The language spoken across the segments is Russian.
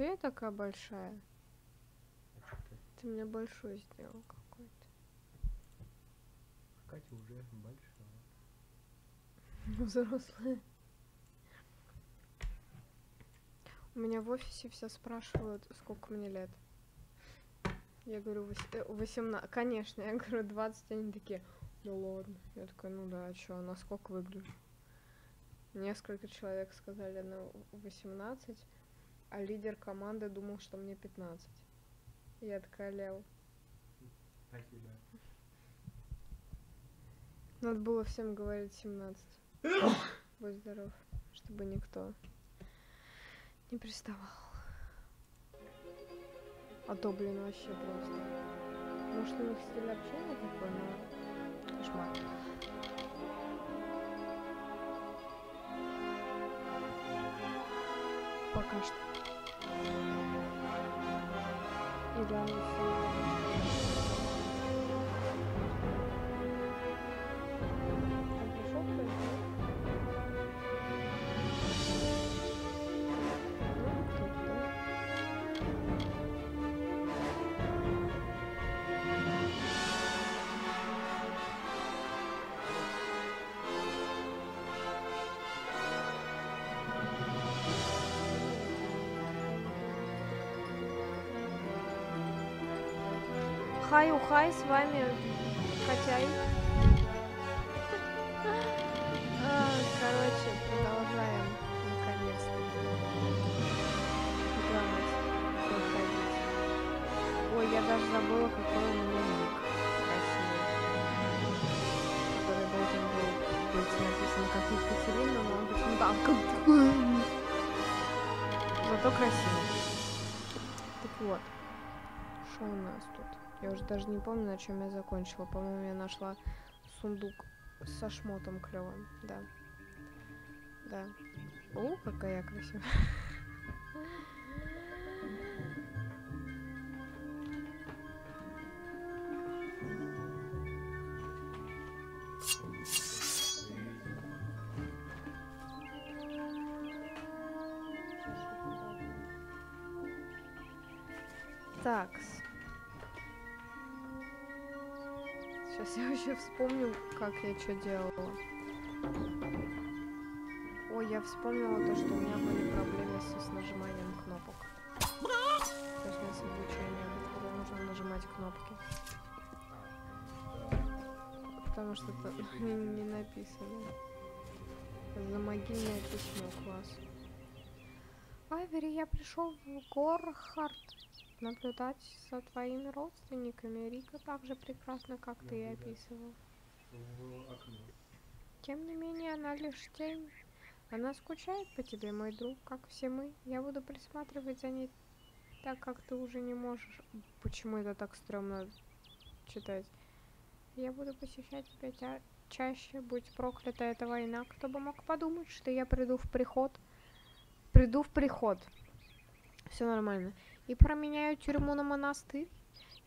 Че я такая большая? Ты меня большой сделал какой-то. Катя уже большая. Взрослая. У меня в офисе все спрашивают, сколько мне лет. Я говорю, 18. Конечно, я говорю, 20. Они такие, ну ладно. Я такая, ну да, а чё, на сколько выгляжу? Несколько человек сказали на 18, а лидер команды думал, что мне 15. Я такая, Лев. Спасибо. Надо было всем говорить 17. Будь здоров, чтобы никто не приставал. А то, блин, вообще просто. Может, у них стиль общения такой, но кошмар. Пока что. Или они все... Хай, с вами Катя. Короче, продолжаем наконец-то. Ой, я даже забыла, какой у меня ник красивый. Который должен был быть написан как Екатерина, но он почему-то... Зато красивый. Так вот, что у нас тут? Я уже даже не помню, на чем я закончила. По-моему, я нашла сундук со шмотом клевым. Да. Да. О, какая я красивая. Так. Сейчас я вообще вспомню, как я что делала. Ой, я вспомнила то, что у меня были проблемы с нажиманием кнопок. То есть у нас обучение, когда нужно нажимать кнопки. Потому что это не написано. За могильное письмо, класс. Айвери, я пришел в Горхард наблюдать за твоими родственниками. Рика так же прекрасна, как ты и описывал. Тем не менее, она лишь тень. Она скучает по тебе, мой друг, как все мы. Я буду присматривать за ней, так как ты уже не можешь. Почему это так стрёмно читать? Я буду посещать тебя чаще. Будь проклята эта война. Кто бы мог подумать, что я приду в приход. Приду в приход. Все нормально. И променяю тюрьму на монастырь.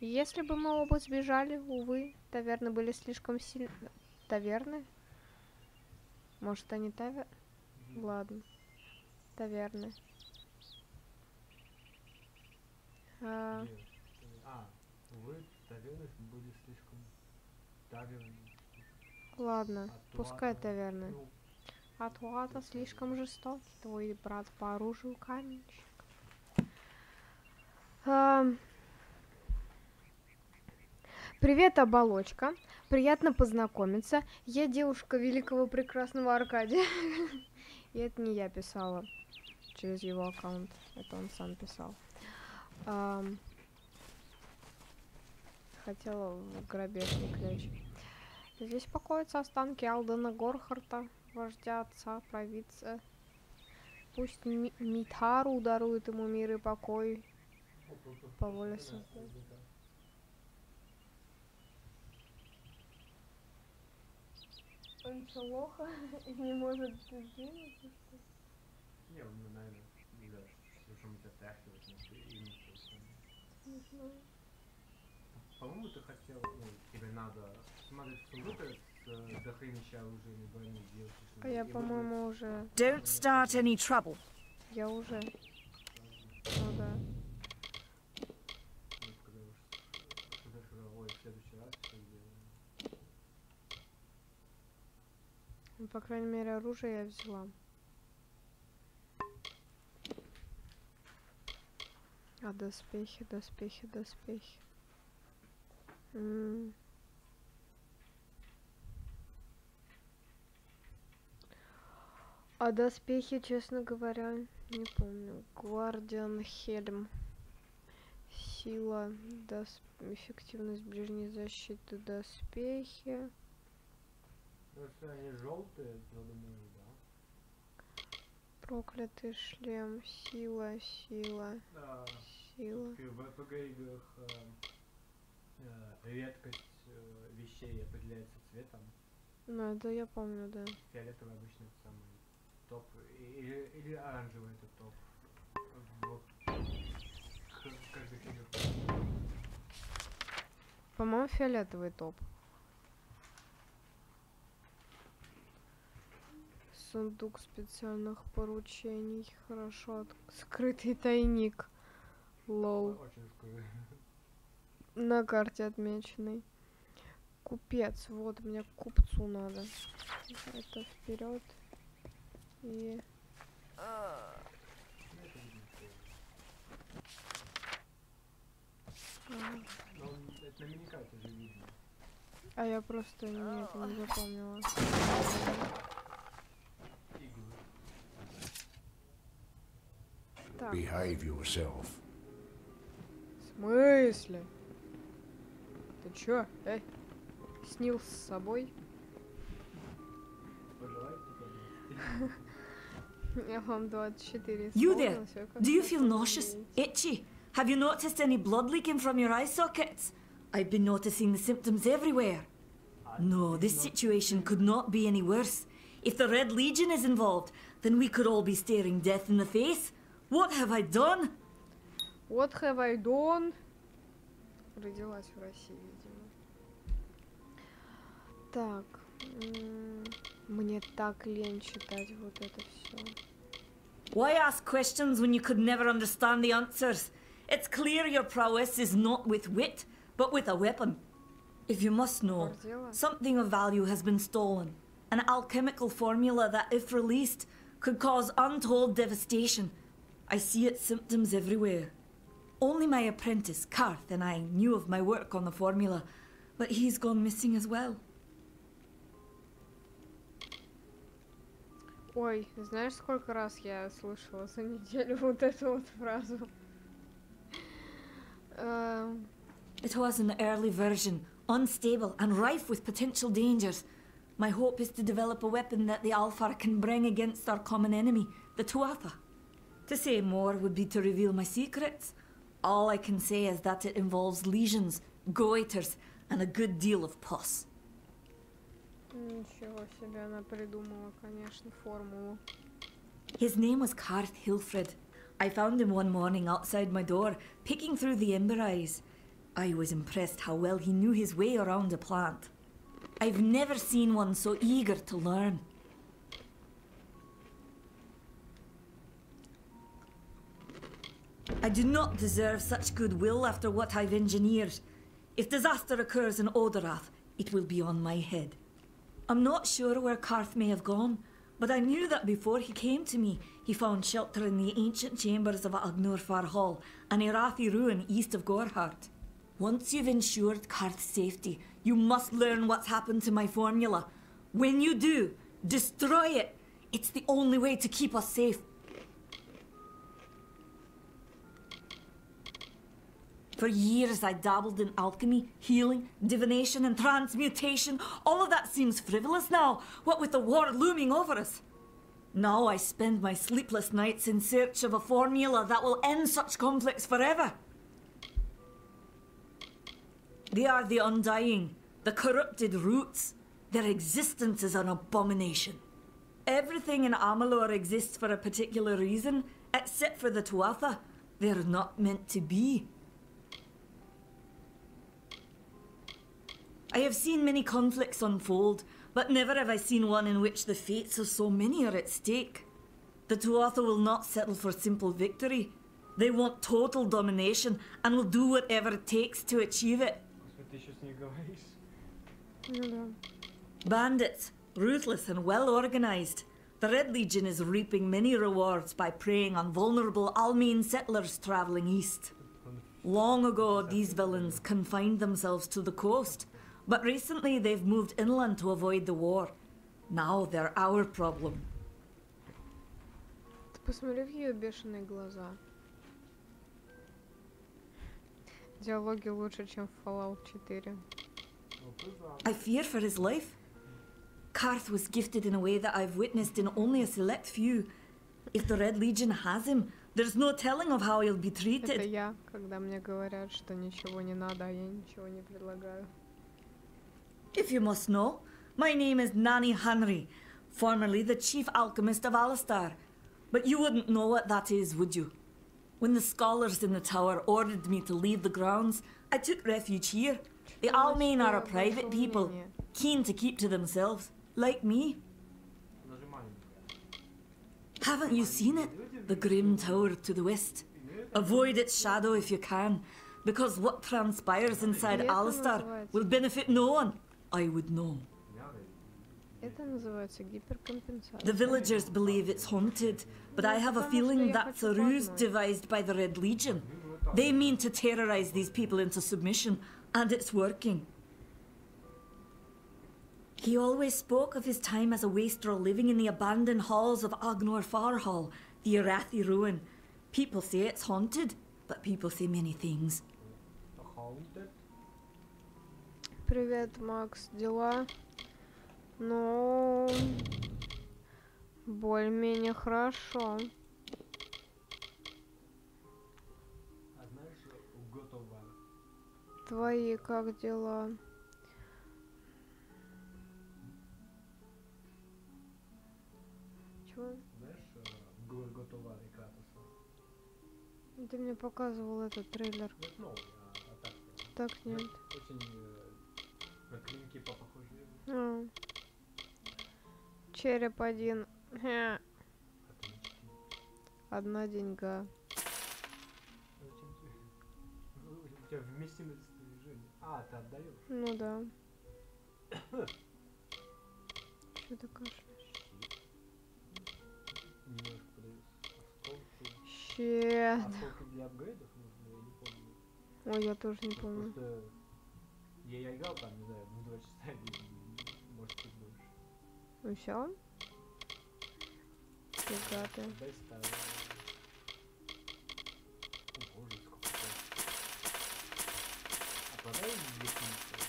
Если бы мы оба сбежали, увы, таверны были слишком сильны. Таверны? Может, они таверны? Ладно. Таверны. Увы, таверны были слишком... Таверны. Ладно, пускай таверны. Атуата слишком жестокий. Твой брат по оружию каменщик. Привет, оболочка. Приятно познакомиться. Я девушка великого прекрасного Аркадия. И это не я писала через его аккаунт. Это он сам писал. Хотела в грабежник лечь. Здесь покоятся останки Алдена Горхарта, вождя отца провидца. Пусть Митхару дарует ему мир и покой. По воле Создателя. Он что, лоха и не может сдвинуться, что ли? Не, он, наверное, да, что-нибудь отряхивать, Смешно. По-моему, ты хотел, ну, тебе надо смотреть сундук с дохренища оружия, брони делать. А я, по-моему, уже... Don't start any trouble. Я уже. Вот да. Ой, в следующий раз все сделаем. Ну, по крайней мере, оружие я взяла. А доспехи, доспехи, доспехи. А доспехи, честно говоря, не помню. Гвардиан Хельм. Сила, эффективность ближней защиты, доспехи. Если они желтые, то думаю, да. Проклятый шлем, сила, сила, Да. сила. В РПГ играх редкость вещей определяется цветом. Ну, это я помню, да. Фиолетовый обычно это самый топ. Или оранжевый это топ. В каждой игре. По-моему, фиолетовый топ. Сундук специальных поручений. Хорошо. Скрытый тайник. Лол. Очень скоро. На карте отмеченный. Купец. Вот, мне к купцу надо. Это вперед. И... Но это наверняка это же видно. А я просто нет, не запомнила. Так. Behave yourself. В смысле? Ты чё? Снил с собой? Я вам 24 You there? Do you feel nauseous? Itchy? Have you noticed any blood leaking from your eye sockets? I've been noticing the symptoms everywhere. No, this situation could not be any worse. If the Red Legion is involved, then we could all be staring death in the face. What have I done? What have I done? Родилась в России, видимо. Так. Мне так лень читать вот это все. Why ask questions when you could never understand the answers? It's clear your prowess is not with wit, but with a weapon. If you must know, something of value has been stolen. An alchemical formula that, if released, could cause untold devastation. I see its symptoms everywhere. Only my apprentice, Karth, and I knew of my work on the formula, but he's gone missing as well. Ой, знаешь, сколько раз я слышала за неделю вот эту вот фразу? It was an early version, unstable and rife with potential dangers. My hope is to develop a weapon that the Alfar can bring against our common enemy, the Tuatha. To say more would be to reveal my secrets. All I can say is that it involves lesions, goiters, and a good deal of pus. Ничего себе, она придумала, конечно, формулу. His name was Karth Hilfred. I found him one morning outside my door, picking through the ember eyes. I was impressed how well he knew his way around a plant. I've never seen one so eager to learn. I do not deserve such goodwill after what I've engineered. If disaster occurs in Odorath, it will be on my head. I'm not sure where Karth may have gone, but I knew that before he came to me, he found shelter in the ancient chambers of Agnurfar Hall, an Irathi ruin east of Gorhart. Once you've ensured Karth's safety, you must learn what's happened to my formula. When you do, destroy it. It's the only way to keep us safe. For years I dabbled in alchemy, healing, divination and transmutation. All of that seems frivolous now, what with the war looming over us. Now I spend my sleepless nights in search of a formula that will end such conflicts forever. They are the undying, the corrupted roots. Their existence is an abomination. Everything in Amalur exists for a particular reason, except for the Tuatha. They're not meant to be. I have seen many conflicts unfold, but never have I seen one in which the fates of so many are at stake. The Tuatha will not settle for simple victory. They want total domination and will do whatever it takes to achieve it. Господи, ты еще с ней говоришь? Ну да. Bandits, ruthless and well organized. The Red Legion is reaping many rewards by preying on vulnerable Almine settlers traveling east. Long ago, these villains confined themselves to the coast, but recently they've moved inland to avoid the war. Now they're our problem. Ты посмотри в ее бешеные глаза. Диалоги лучше, чем в Fallout 4. I fear for his life. Karth was gifted in a way that I've witnessed in only a select few. If the Red Legion has him, there's no telling of how he'll be Это treated. я, когда мне говорят, что ничего не надо, а я ничего не предлагаю. If you must know, my name is Nani Henry, formerly the chief alchemist of Alistar. But you wouldn't know what that is, would you? When the scholars in the tower ordered me to leave the grounds, I took refuge here. The Almane are a private people, keen to keep to themselves, like me. Haven't you seen it? The grim tower to the west. Avoid its shadow if you can, because what transpires inside Alistar will benefit no one. I would know. Это называется гиперкомпенсация. The villagers believe it's haunted, but I have a feeling that's a ruse devised by the Red Legion. They mean to terrorize these people into submission, and it's working. He always spoke of his time as a wastrel living in the abandoned halls of Agnor Farhall, the Arathi ruin. People say it's haunted, but people say many things. Привет, Макс. Дела? Ну, более-менее хорошо. А знаешь, готова. Твои как дела? Чего? Знаешь, готова и Кратоса? Ты мне показывал этот трейлер. Ну, это новый, а так. Так нет. Очень на клиники похожи. А. Череп один. Хе. Одна деньга. У тебя вместимость движения. А, ты отдаешь? Ну да. Что ты кашляешь? Немножко подаюсь. Осколки. Щет. Осколки для апгрейдов нужны, я не помню. Ой, я тоже не помню. Просто я играл там, не знаю, в 2 часа или может чуть больше. Ну все? Фига ты. Дай ставить. О, боже, сколько стоит. А подай дефиницию.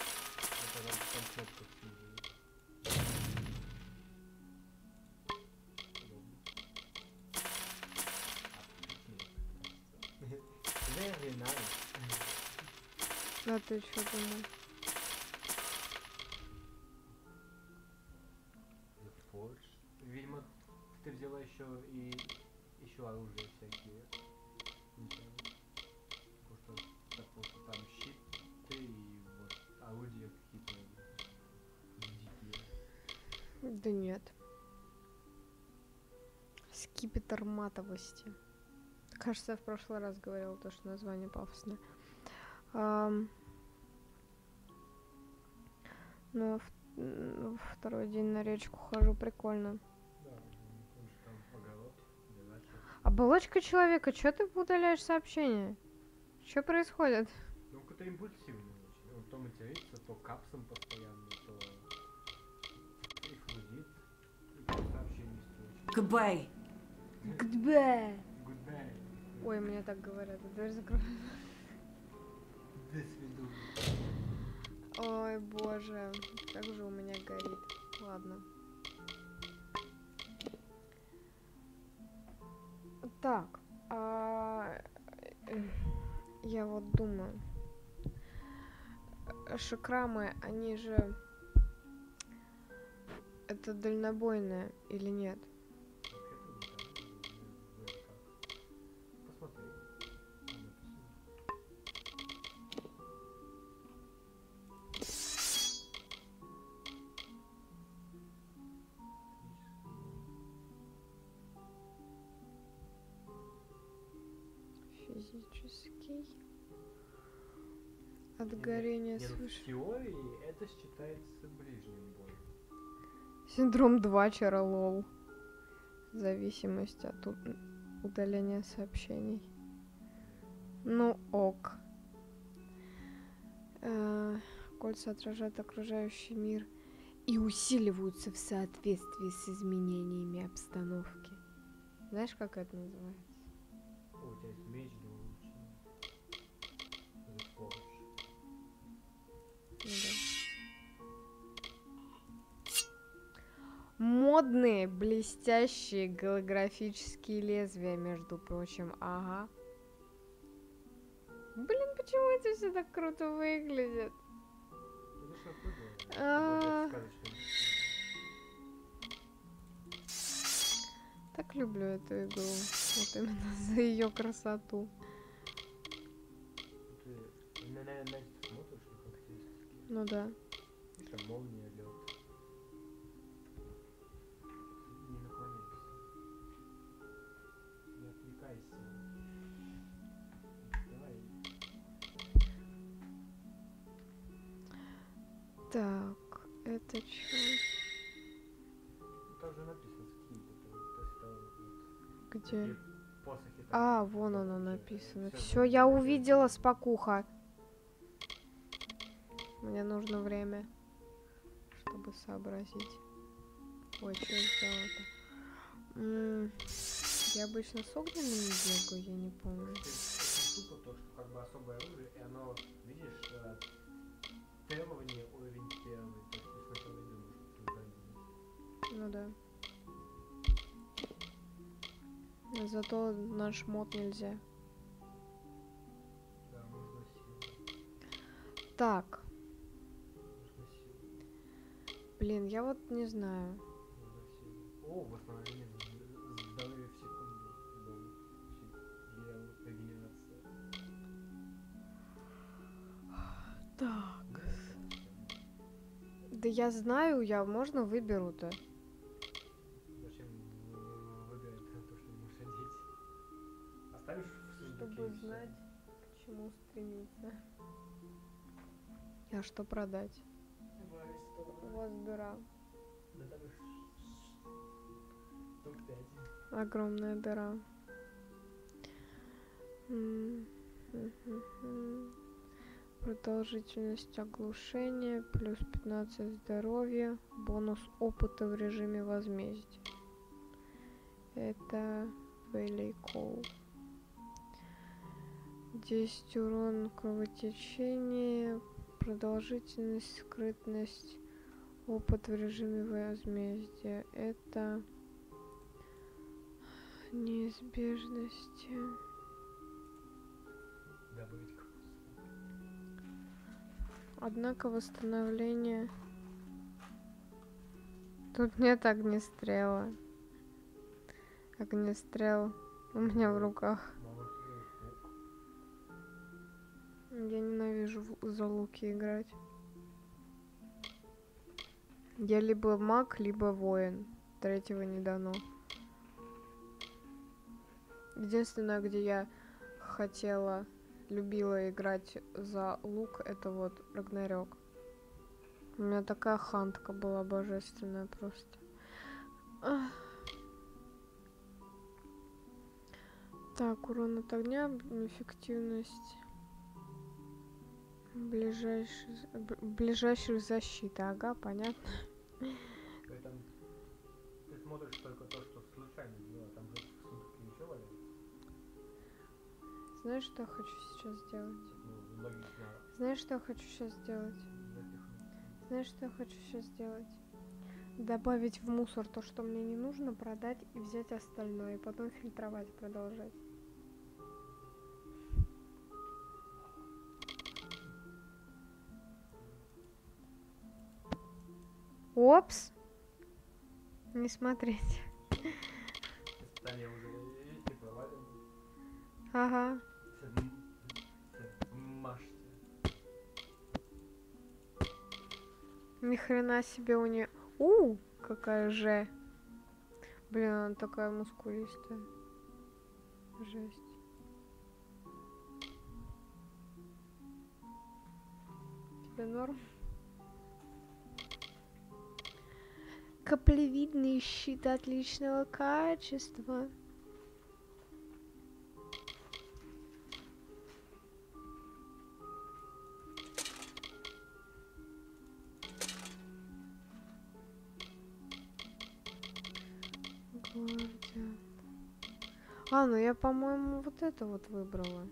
Это там кнопка снизу. Very nice. А ты что думал? Видимо, ты взяла еще и еще оружие всякие. Потому что там щиты и вот орудия какие-то дикие. Да нет. Скипетр матовости. Кажется, я в прошлый раз говорила то, что название пафосное. Ну, второй день на речку хожу, прикольно. Да, потому что там огород, делать. Оболочка человека, чё ты удаляешь сообщения? Что происходит? Ну, какой-то импульсивный очень. Он то матерится, то капсом постоянно, то и флудит, и то сообщение строчит. Goodbye. Goodbye. Goodbye. Ой, мне так говорят, дверь закрой. До свидания. Ой, боже, как же у меня горит. Ладно. Так, я вот думаю, шакрамы, они же это дальнобойные или нет? Посмотри. От горения В свыше. теории это считается ближним боем. Синдром 2 лол. Зависимость от удаления сообщений. Ну ок. Кольца отражают окружающий мир и усиливаются в соответствии с изменениями обстановки. Знаешь, как это называется? О, у тебя есть меч двуручный. Заслужишь. Да. Модные, блестящие голографические лезвия, между прочим. Ага. Блин, почему это все так круто выглядит? Так люблю эту игру. Вот именно за ее красоту. Ты, наверное, смотришь на характеристики? Ну да. Там молния, лед. Не наклоняйся. Не отвлекайся. Давай. Так, это чё? Там же написано Qiwi. Где? Посохи, А, вон оно написано. Все, я увидела, спокуха. Мне нужно время, чтобы сообразить. Ой, что сделала-то? Я обычно с огненными бегаю, я не помню. Очень тупо то, что как бы особое оружие, и оно, видишь, требование уровень 1. То есть ты сначала не можешь создать. Ну да. Зато наш мод нельзя. Да, нужно силу. Так. Нужно силу. Блин, я вот не знаю. Нужно силу. О, восстановление здоровья в секунду. Регенерация. Так. Да я знаю, можно выберу-то. Зачем выбирать то, что не можешь одеть? Оставишь в сундуке. Чтобы знать, к чему стремиться. А что продать? У вас дыра. Да там их штук 5. Огромная дыра. Продолжительность оглушения, плюс 15 здоровья, бонус опыта в режиме возмездия. Это really cool. 10 урон кровотечения, продолжительность, скрытность, опыт в режиме возмездия. Это неизбежности. Добавить капусту. Однако восстановление... Тут нет огнестрела. Огнестрел у меня в руках. Я ненавижу за луки играть. Я либо маг, либо воин. Третьего не дано. Единственное, где я любила играть за лук, это вот Рагнарёк. У меня такая хантка была божественная просто. Ах. Так, урон от огня, эффективность ближайших защиты. Ага, понятно. Поэтому ты смотришь только то, что случайно было. Там же в сундуке ничего валяется. Знаешь, что я хочу сейчас сделать? Ну, логично. Знаешь, что я хочу сейчас сделать? Знаешь, что я хочу сейчас сделать? Добавить в мусор то, что мне не нужно, продать и взять остальное, и потом фильтровать, продолжать. Опс! Не смотреть. Испытания уже не провален. Ага. Машьте. Ни хрена себе у нее. Какая же. Блин, она такая мускулистая. Жесть. тебе норм? Каплевидный щит отличного качества. Гвардия. А, ну я, по-моему, вот это вот выбрала.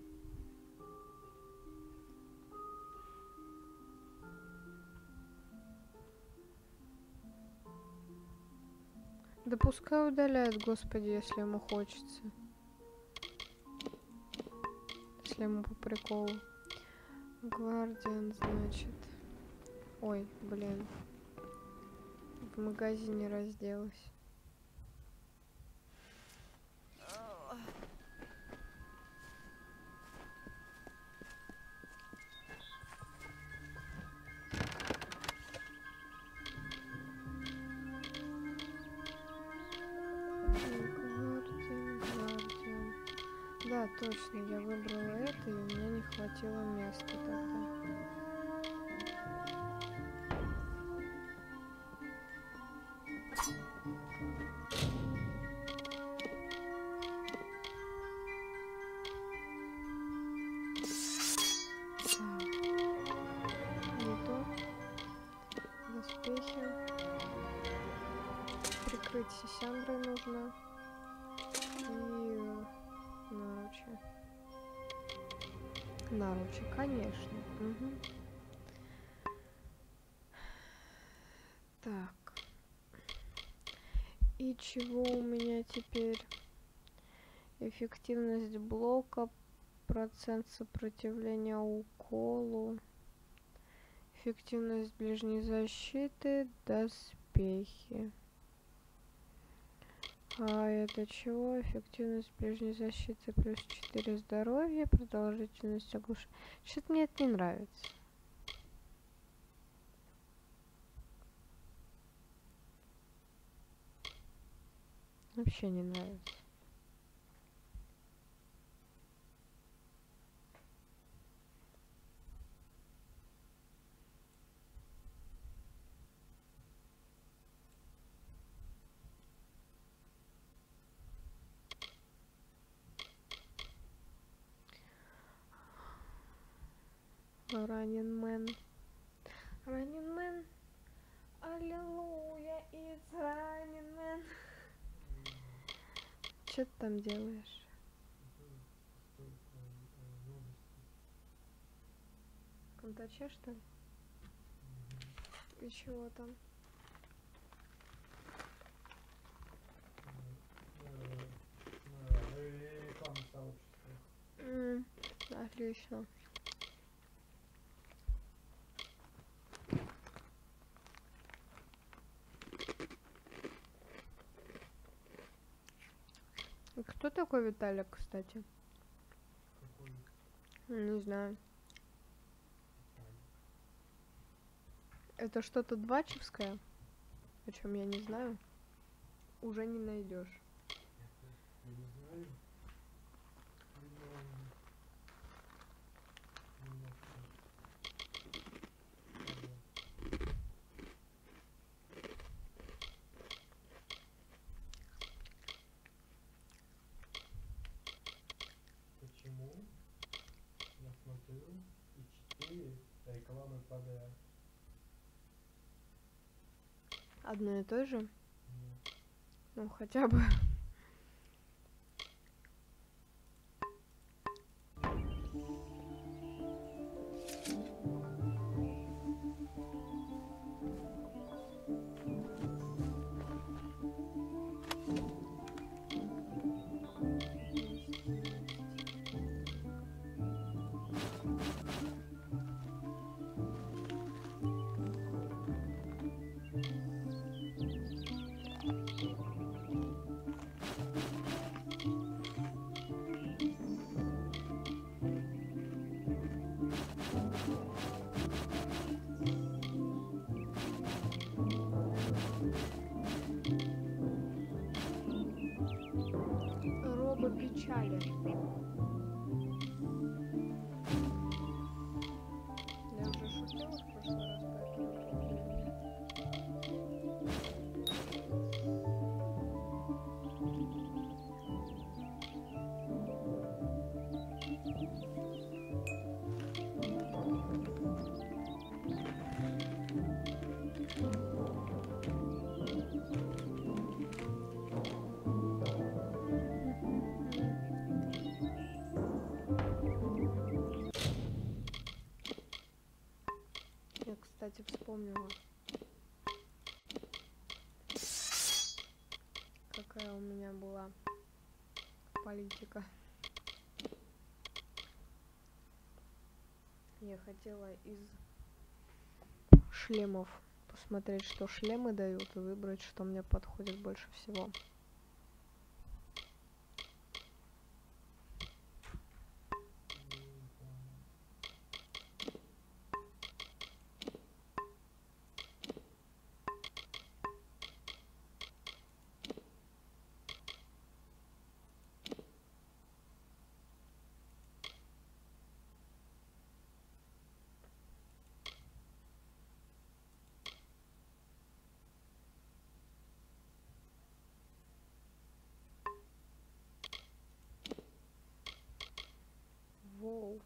Да пускай удаляет, господи, если ему хочется. Если ему по приколу. Гвардиан, значит. Ой, блин. В магазине разделась. Гвардиан. Да, точно, я выбрала это, и у меня не хватило места тогда. Не то. Доспехи. Прикрыть сисяндрой нужно. И наручи. Наручи, конечно. Угу. Так. И чего у меня теперь? Эффективность блока, процент сопротивления уколу, эффективность ближней защиты, доспехи. А это чего? Эффективность ближней защиты плюс 4 здоровья, продолжительность оглушения. Что-то мне это не нравится. Вообще не нравится. Раненмен. Раненмен. Аллилуйя, it's раненмен. Что ты там делаешь? В контаче, что ли? И чего там? Отлично. Кто такой Виталик, кстати? Не знаю. Это что-то двачевское, о чем я не знаю. Уже не найдешь. Почему я смотрю и 4 рекламы подряд? Одно и то же? Ну, хотя бы. Печали. Я уже шутила в прошлом. вспомнила. Какая у меня была политика. Я хотела из шлемов посмотреть, что шлемы дают, и выбрать, что мне подходит больше всего. Воу.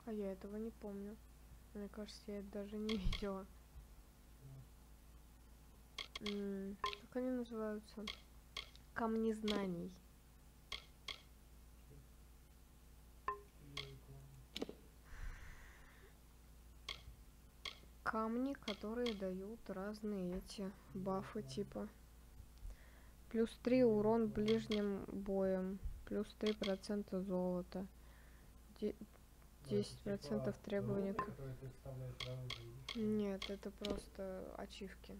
А я этого не помню. Мне кажется, я это даже не видела. Как они называются? Камни знаний. Камни, которые дают разные эти бафы типа. Плюс 3 урон ближним боем. Плюс 3% золота. 10% требований. Нет, это просто ачивки.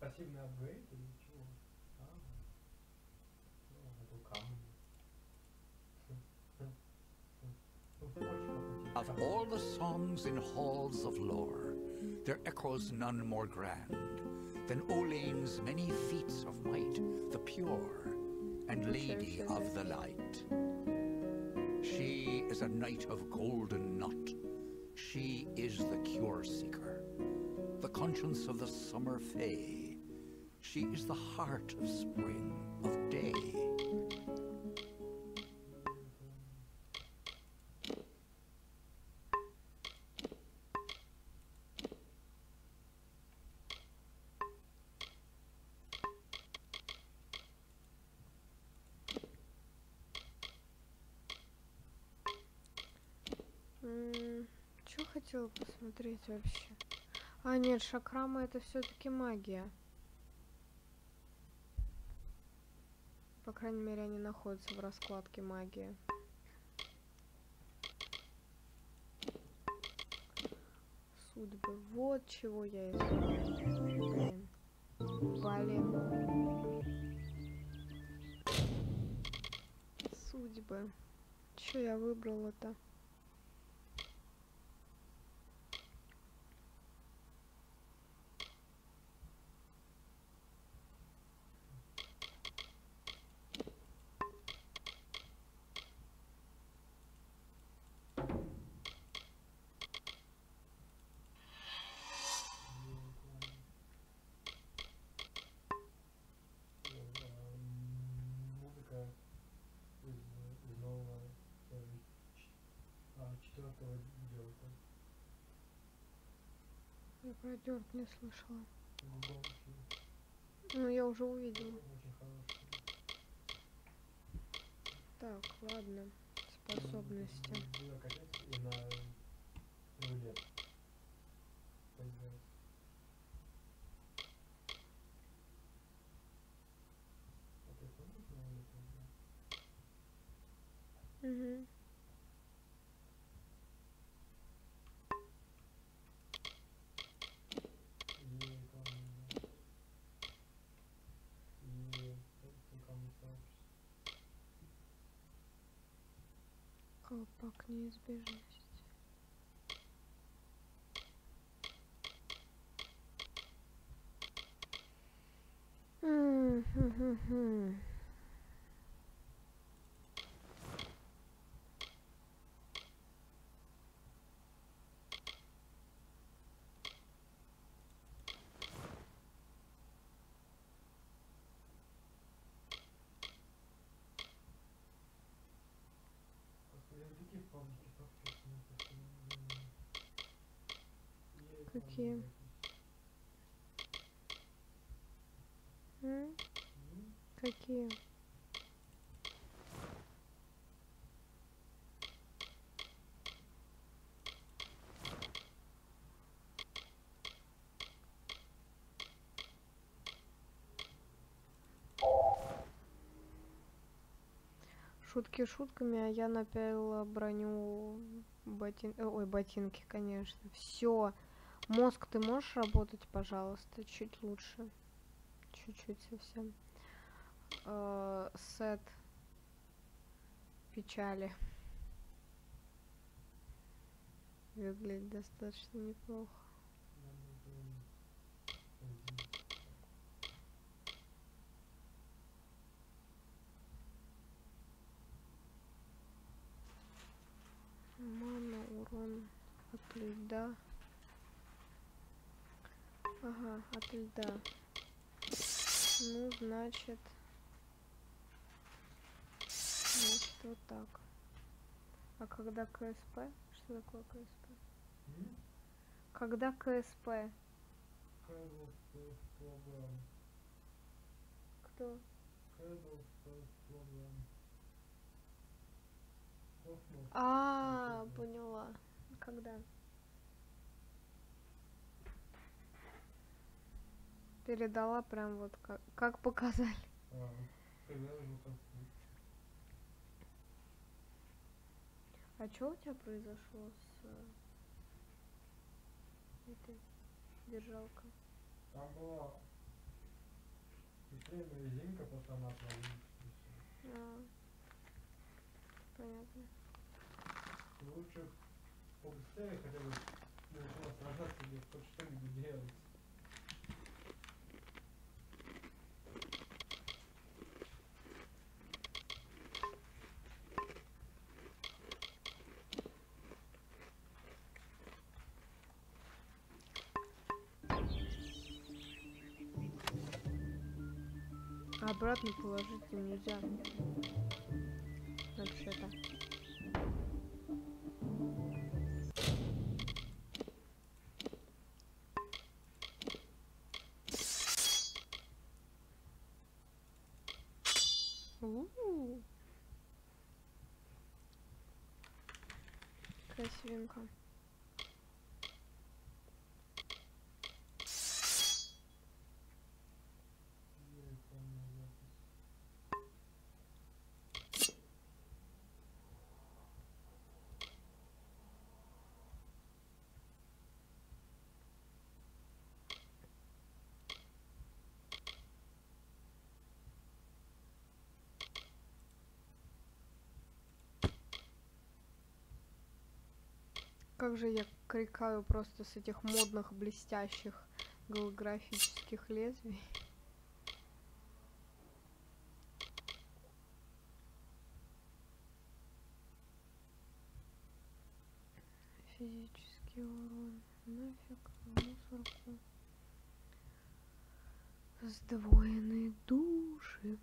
Пассивный апгрейд или чего? Это камни. Of all the songs in halls of lore, there echoes none more grand than Olane's many feats of might, the pure and lady of the light. She is a knight of golden knot. She is the cure seeker, the conscience of the summer fae. She is the heart of spring, of day. Что хотела посмотреть вообще? А, нет, шакрама это все-таки магия. По крайней мере, они находятся в раскладке магия. Судьбы. Вот чего я искала. Блин. Судьбы. Что я выбрала-то? Я про дёрт не слышала. Ну, я уже увидела. Так, ладно. Способности. Угу. Колпак неизбежности. Какие? Какие? Шутки шутками, а я напялила броню, ботинки, конечно. Все. Мозг, ты можешь работать, пожалуйста, чуть лучше. Чуть-чуть совсем. Сет печали. Выглядит достаточно неплохо. Мана, урон от льда. Ага, от льда. Ну, значит, вот так. А когда КСП? Что такое КСП? Когда КСП? Кто? А, поняла. Когда? Передала прям вот как показали. А что у тебя произошло с этой держалкой? Там была быстрее резинка, просто она отвалилась. Понятно. Лучше побыстрее хотя бы начала сражаться, где хоть что-нибудь делать. Обратно положить нельзя. Вообще-то. Красивенько. Как же я крикаю просто с этих модных блестящих голографических лезвий. Физический урон. Нафиг в мусорку. Сдвоенные души.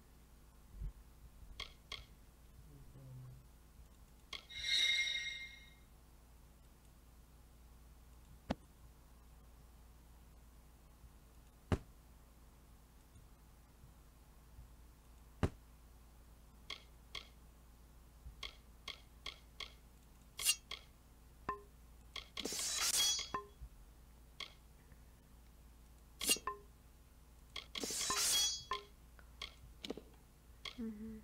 Угу.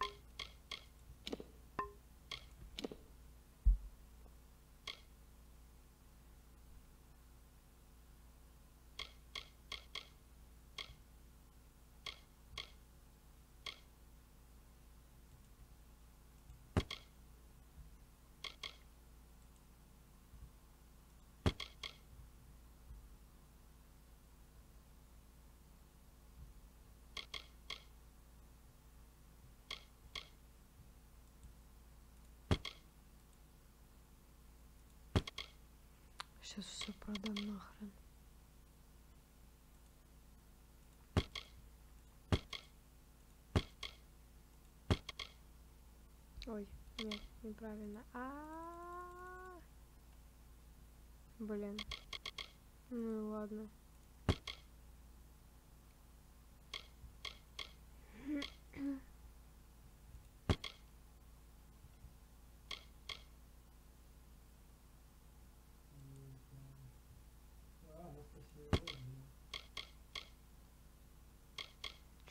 Сейчас все продам нахрен. Ой, нет, неправильно. Блин. Ну и ладно.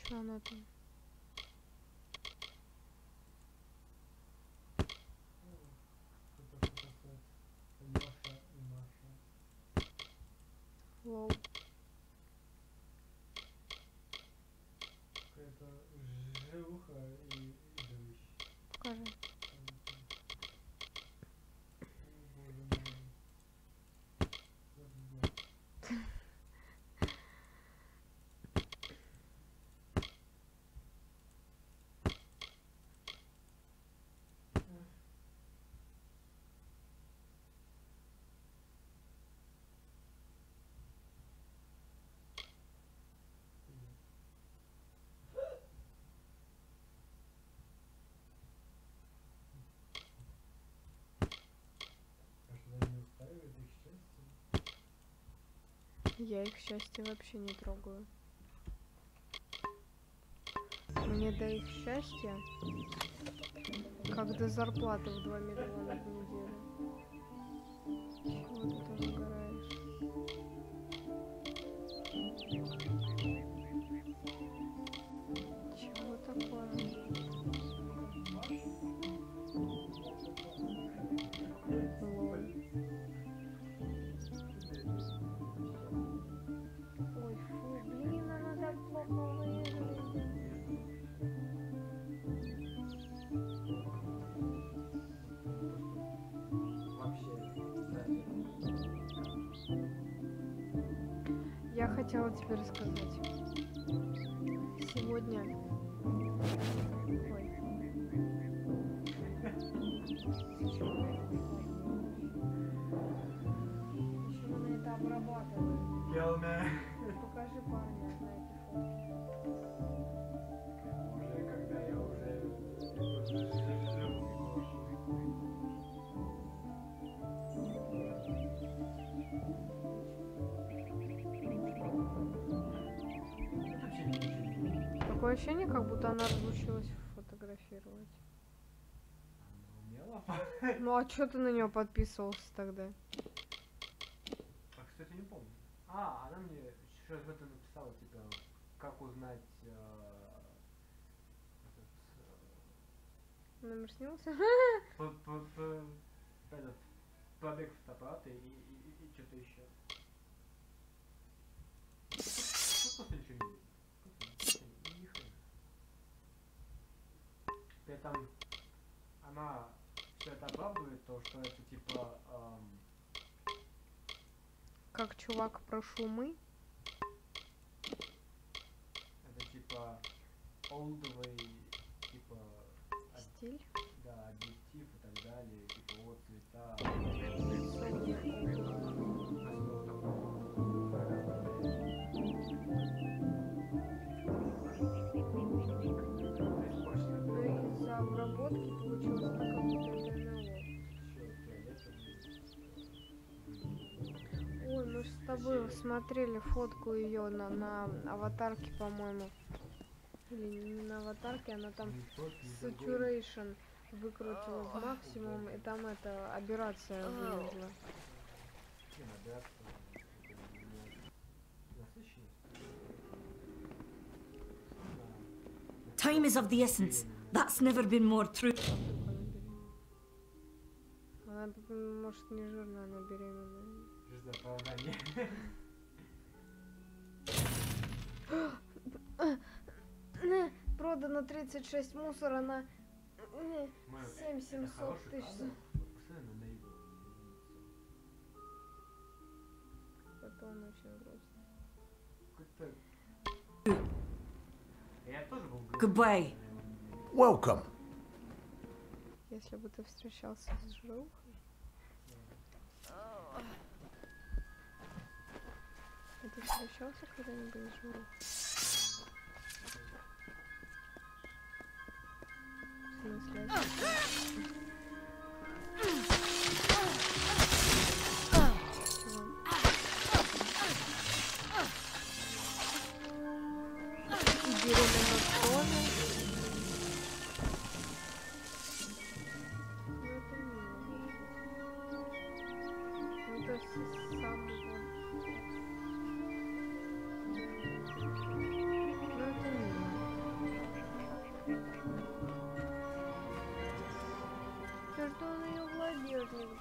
Что она там? Лол. Какая-то живуха и идущая. Покажи. Я их счастье вообще не трогаю. Мне до их счастья, как до зарплаты в 2 миллиона в неделю. Чего ты там загораешь? Чего такое? Лол. Ой, фу, блин, она так плохо выглядит. Я хотела тебе рассказать. Сегодня... Ой. Почему она это обрабатывает? Покажи парня на этой фотке. Уже когда я уже Такое ощущение, как будто она разучилась фотографировать. умела. Ну а чё ты на нее подписывался тогда? А, кстати, не помню. А, она мне что-то написала, типа, как узнать Номер снился? этот пробег фотоаппарата и что-то еще. Просто ничего не видно. Ни хрена. При этом она все это оправдывает, то, что это типа Как чувак про шумы? это типа олдовый, типа Стиль? да, объектив и так далее, типа вот цвета. Ну из-за обработки получилось так, как будто это НЛО. Ой, мы же с тобой смотрели фотку ее на аватарке, по-моему. Или не на аватарке, она там saturation выкрутила в максимум, и там это аберрация вылезла. Time is of the essence. That's never been more true. Она, может, не жирная, она беременная. Продано 36 мусора на 700 тысяч. Это он очень грустно. Goodbye. Welcome. Если бы ты встречался с жирухой. А ты встречался когда-нибудь с жирухой? В смысле? Работник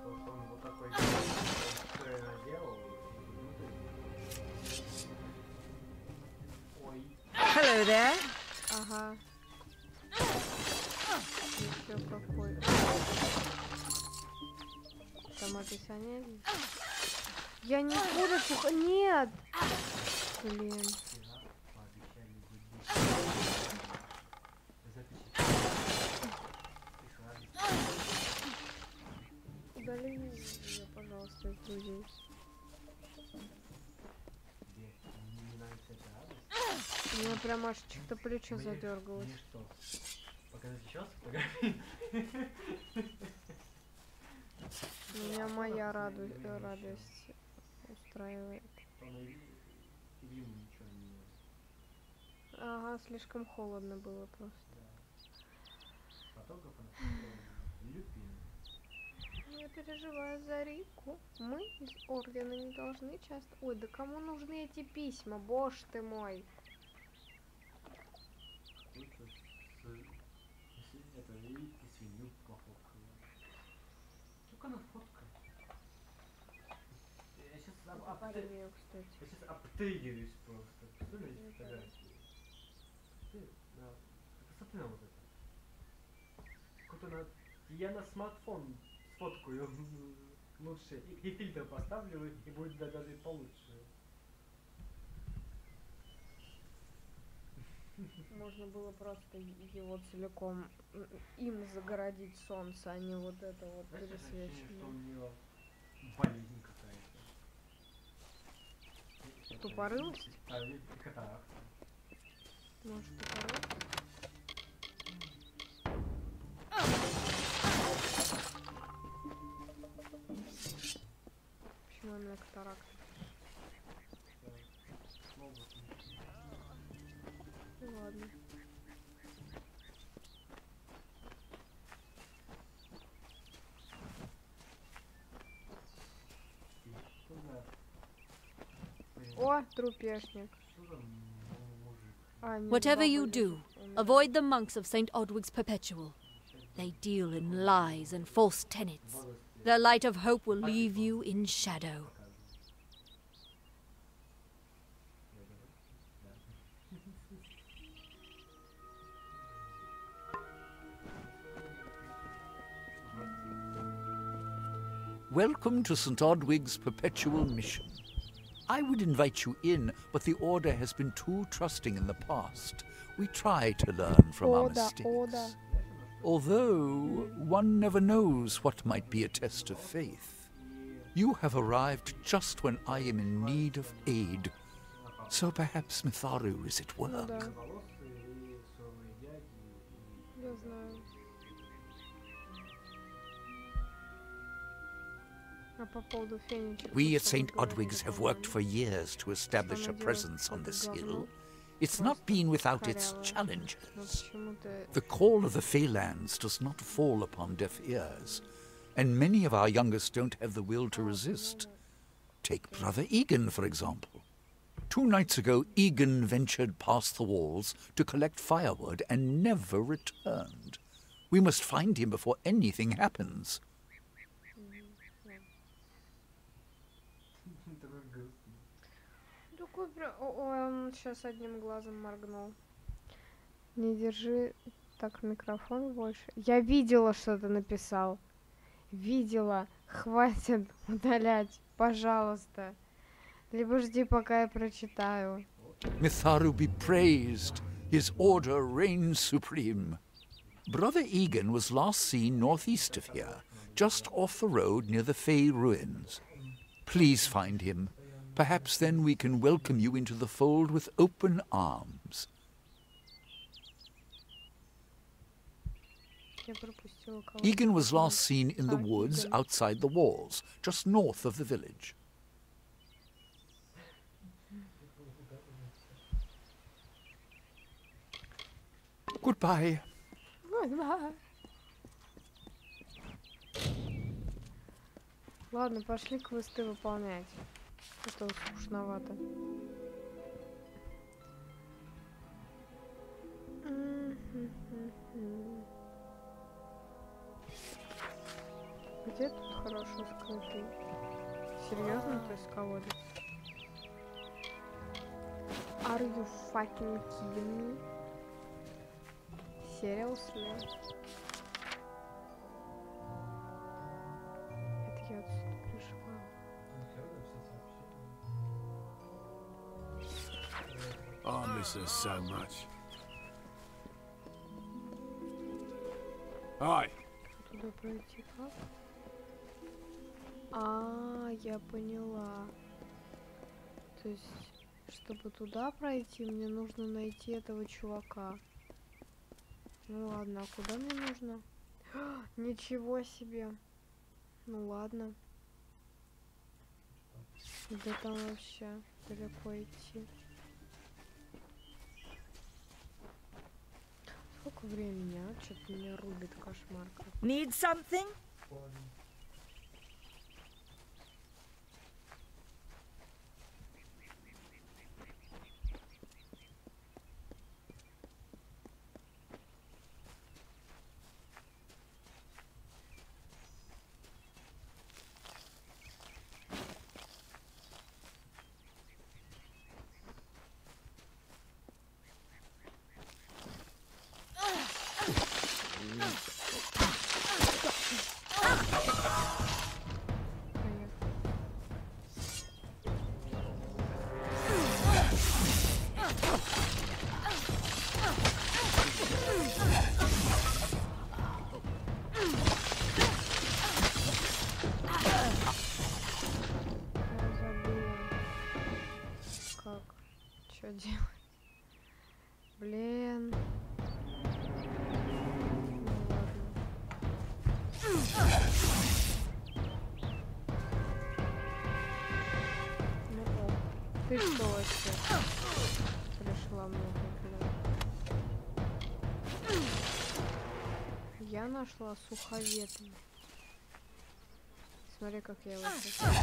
Он вот такой наделал. Ой. Hello there. Ага. Еще какой. Там описание. Я не буду сухо. Нет! Блин. Удали ее, пожалуйста, из друзей. У меня прям аж что-то плечо задергалось. Мне что? Показать еще раз фотографии? Меня моя радость устраивает. Ага, слишком холодно было просто. Я переживаю за Рику. Мы из Ордена не должны часто... Ой, да кому нужны эти письма? Боже ты мой. Это, видите, свинью пофоткала. Сколько она фоткает? Я сейчас обтыгиваюсь просто. Представляете фотографии? Посмотри на вот это. Какой-то я на смартфон сфоткаю лучше. И фильтр поставлю, и будет даже получше. Можно было просто его целиком им загородить солнце, а не вот это вот пересвечивание. Что у нее болезнь какая-то. Тупорылость? Катаракта. Может, тупорылость? Почему именно катаракта? Ну ладно. О, трупешник. Whatever you do, avoid the monks of St. Odwig's Perpetual. They deal in lies and false tenets. Their light of hope will leave you in shadow. Welcome to St. Odwig's Perpetual Mission. I would invite you in, but the Order has been too trusting in the past. We try to learn from our mistakes. Although, one never knows what might be a test of faith. You have arrived just when I am in need of aid. So perhaps Mitharu is at work. Я знаю. А по поводу фенечек. We at St. Odwig's have worked for years to establish a presence on this hill. It's not been without its challenges. The call of the Feylands does not fall upon deaf ears, and many of our youngest don't have the will to resist. Take Brother Egan, for example. 2 nights ago, Egan ventured past the walls to collect firewood and never returned. We must find him before anything happens. Ой, он сейчас одним глазом моргнул. Не держи так микрофон больше. Я видела, что ты написал. Видела. Хватит удалять, пожалуйста. Либо жди, пока я прочитаю. Mitharu be praised. His order reigns supreme. Brother Egan was last seen northeast of here, just off the road near the Fey ruins. Please find him. Perhaps then we can welcome you into the fold with open arms. Egan was last seen in the woods outside the walls, just north of the village. Goodbye. Goodbye. Ладно, пошли квесты выполнять. Это скучновато. где тут хорошо скрытый? Серьезно, то есть колодец? Are you fucking kidding me? Seriously? Это я отсюда пришла. I miss her so much. Hi. Туда пройти как? А, я поняла. То есть, чтобы туда пройти, мне нужно найти этого чувака. Ну ладно, а куда мне нужно? Ничего себе. Ну ладно. Да там вообще далеко идти. Сколько времени, а? Что-то меня рубит кошмар. Need something? Что делать? Блин. Ну ладно. Ты что вообще? Пришла много. Я нашла суховетный. Смотри, как я его сейчас.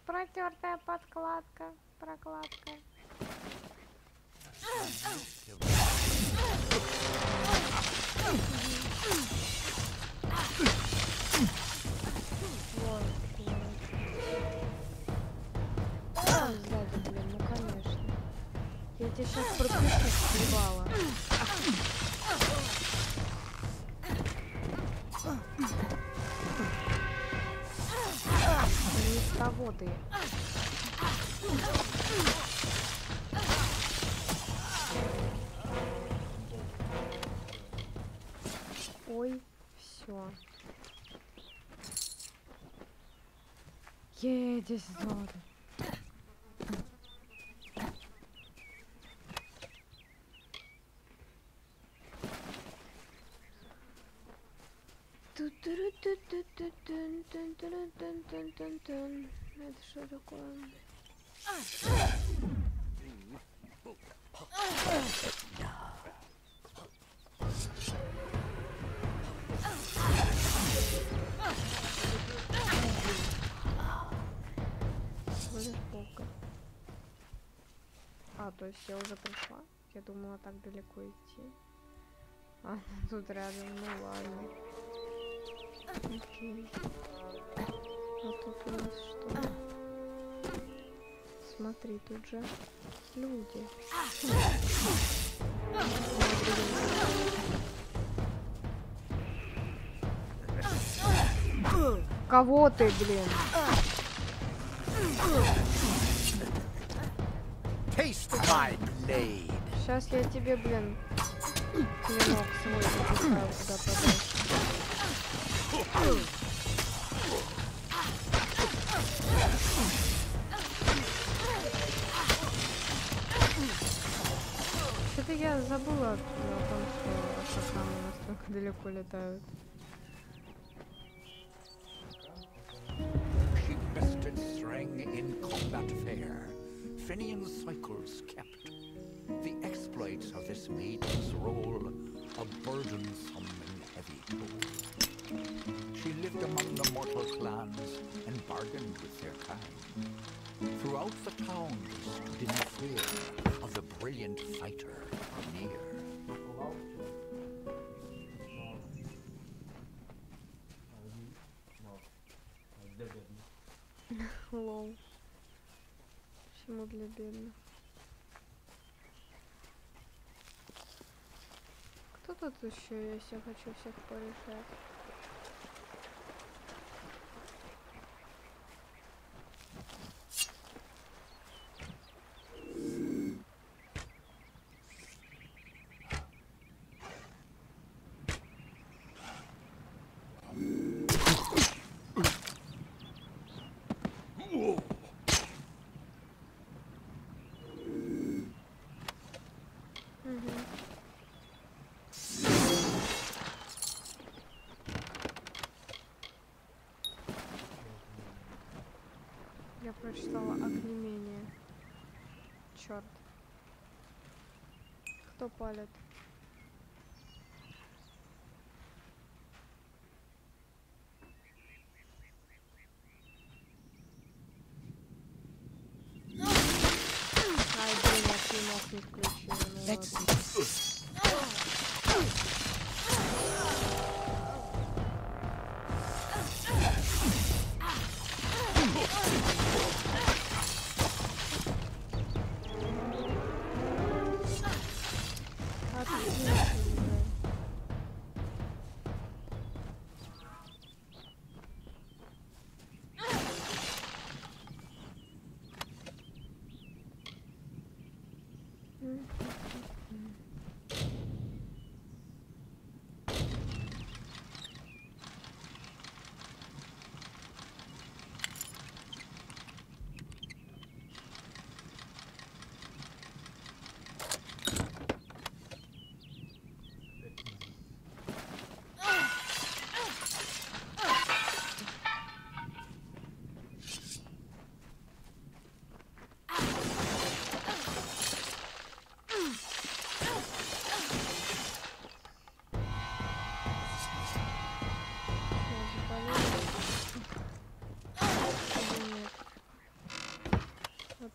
Протертая подкладка, прокладка. Сзади, блин, ну конечно. Я тебя сейчас пропишу, съебала. Не с того ты. Ой, все. Едешь сзади. Это что такое? А, то есть я уже пришла? Я думала так далеко идти. А, тут рядом, ну ладно. Окей. А тут у нас что? Смотри, тут же люди. Кого ты, блин? Сейчас я тебе, блин, клинок свой запихаю куда подальше. Что-то я забыла о том, что шакалы настолько далеко летают. She bested Strang in combat fair. Finian's cycles kept. The exploits of this maiden's role, a burdensome and heavy toll. She lived among the mortal clans and bargained with their kind. Throughout the town they stood in fear of the brilliant fighter near. Лол. Почему для бедных? Кто тут еще, если я хочу всех порешать? Я прочитала огнемение. Черт. Кто палит? Ай, блин, я клинок не включила. Ну ладно.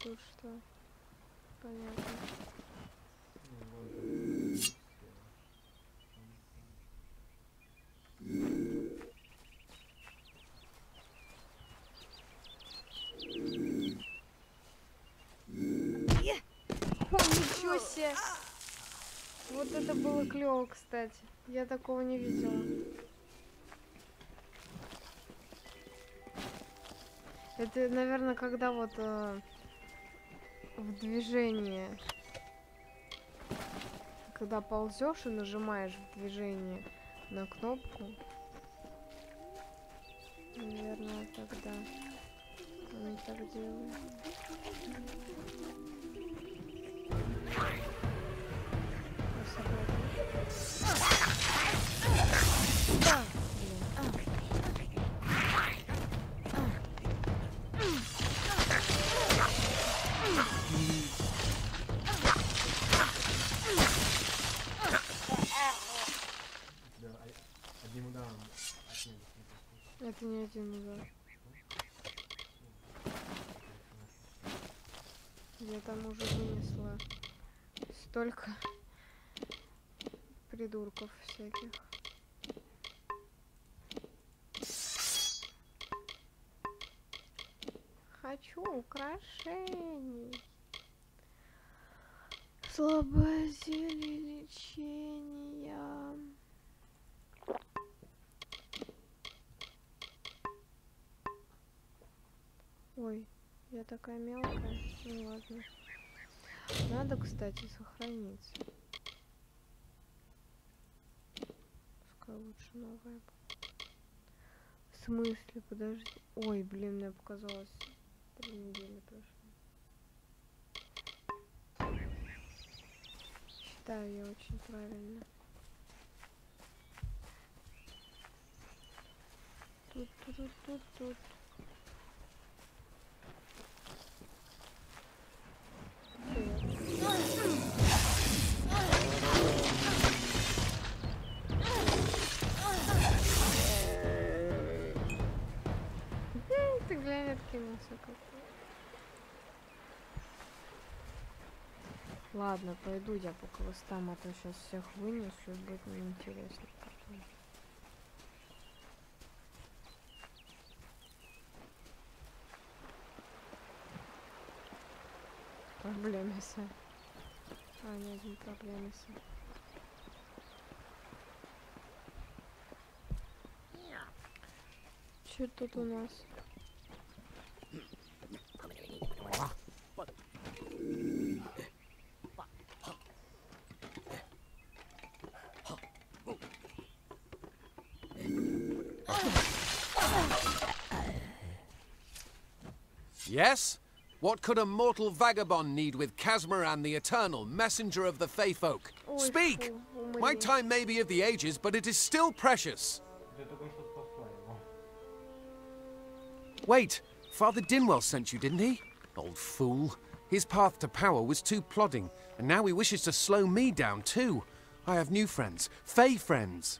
Тут что? Понятно. О, ничего себе! Вот это было клево, кстати. Я такого не видела. Это, наверное, когда вот в движении, когда ползешь и нажимаешь в движении на кнопку, наверное, тогда он так делает. Это не один удар. Я там уже вынесла столько придурков всяких. Хочу украшений. Слабое зелье лечения. Ой, я такая мелкая. Ну ладно. Надо, кстати, сохраниться. Пускай лучше новая будет. В смысле? Подожди. Ой, блин, мне показалось. 3 недели прошло. Считаю я очень правильно. Тут. Ладно, пойду я по квестам, а то сейчас всех вынесу и будет неинтересно потом. Проблемиса. А, нет, не проблемиса. Что тут у нас? Yes? What could a mortal vagabond need with Casmaran the Eternal, messenger of the Fey folk? Speak! My time may be of the ages, but it is still precious. Wait, Father Dinwell sent you, didn't he? Old fool. His path to power was too plodding, and now he wishes to slow me down too. I have new friends, Fey friends.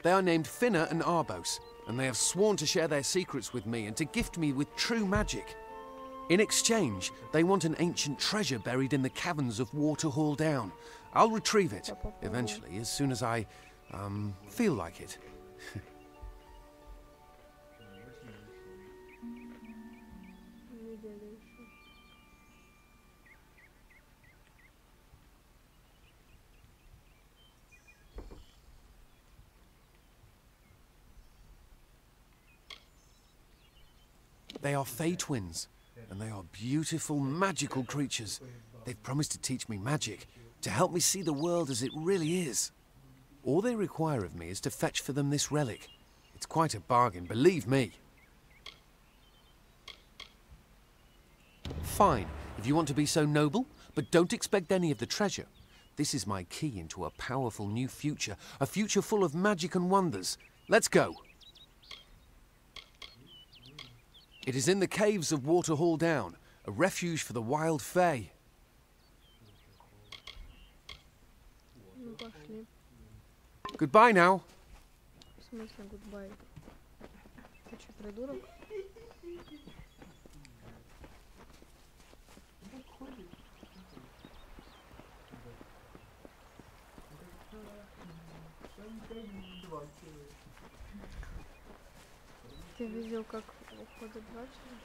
They are named Finna and Arbos, and they have sworn to share their secrets with me and to gift me with true magic. In exchange, they want an ancient treasure buried in the caverns of Waterhall Down. I'll retrieve it, eventually, as soon as I, feel like it. They are Fey twins, and they are beautiful, magical creatures. They've promised to teach me magic, to help me see the world as it really is. All they require of me is to fetch for them this relic. It's quite a bargain, believe me. Fine, if you want to be so noble, but don't expect any of the treasure. This is my key into a powerful new future, a future full of magic and wonders. Let's go. It is in the caves of Waterhall Down, a refuge for the wild Fey. Goodbye now. В смысле goodbye? Ты что, придурок? Ты видел, как уходят два человека?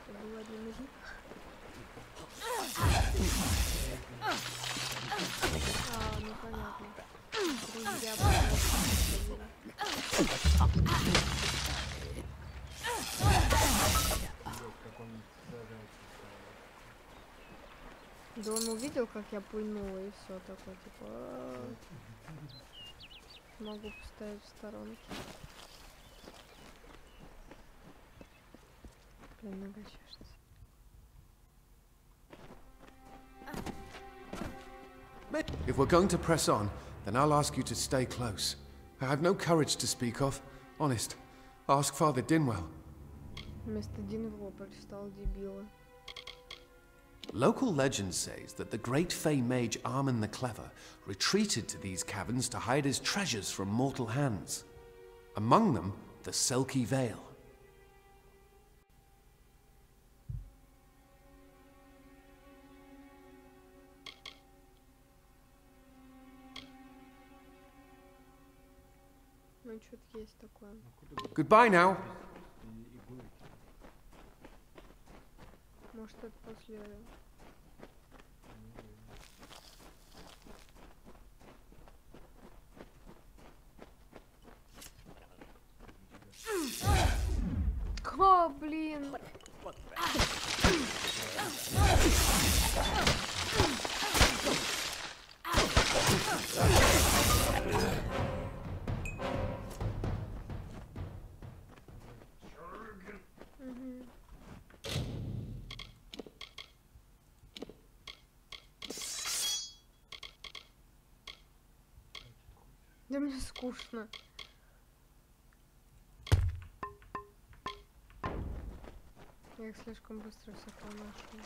Это была лимузин. Ну понятно. Друзья, да он увидел, как я пульнула, и все такое, типа, могу поставить в сторонке. Блин, нога чешется. If we're going to press on, then I'll ask you to stay close. I have no courage to speak of. Honest. Ask Father Dinwell. Вместо Динвелла прочитал дебила. Local legend says that the great Fey mage Armin the Clever retreated to these caverns to hide his treasures from mortal hands. Among them, the Selkie Veil. Ну, что-то есть такое. Goodbye now. Может, это после... О, блин! Да мне скучно. Я их слишком быстро всех поношу.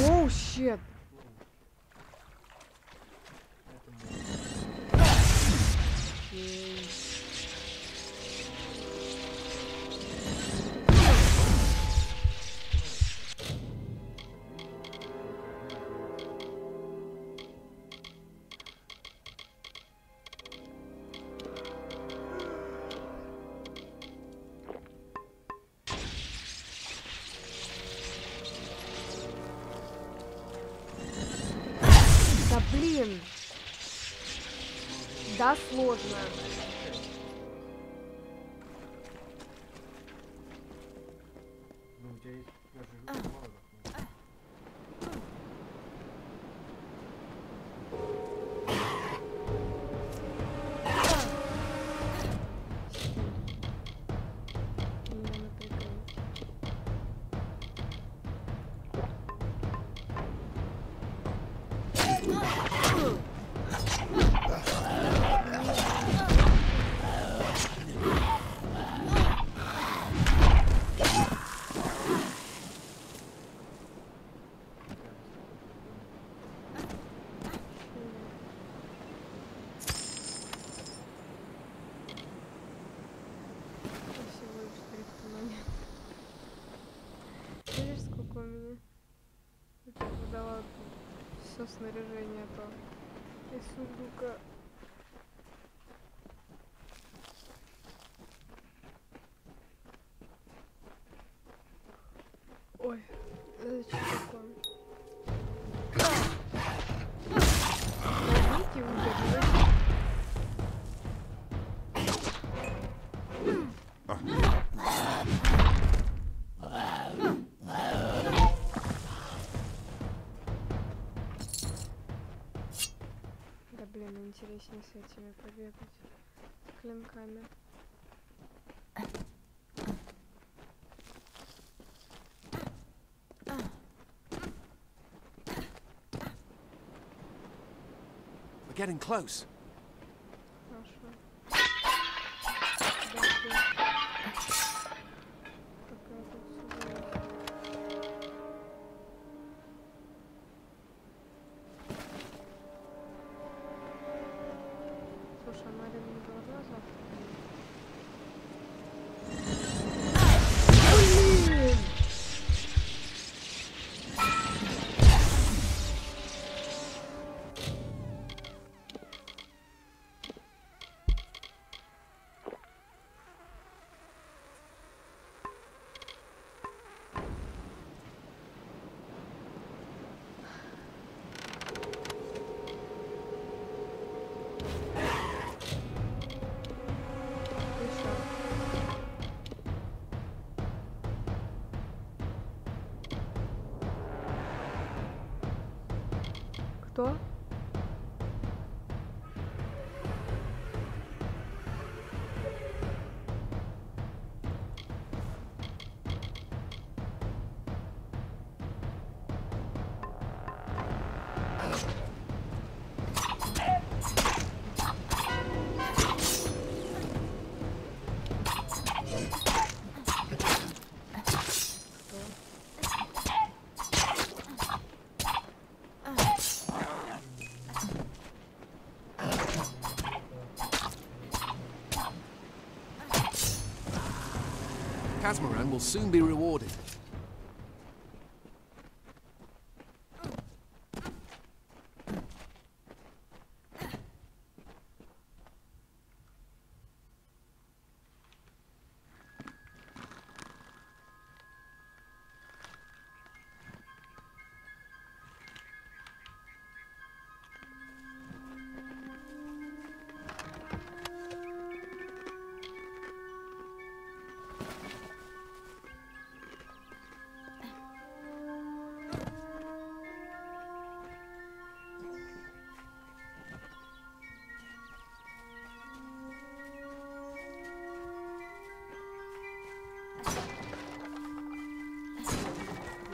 Оу, щет! блин. Да, сложно. Ну, у тебя есть даже мало. Видишь, сколько у меня? Я выдала все снаряжение то из сундука. Ой, это что такое? Нажмите ударить. Да блин, интереснее с этими побегать. С клинками. We're getting close. Хорошо. Подожди. Какая тут сложность. Слушай, а Марина не должна завтра? Блин! Кто? Casmaran will soon be rewarded.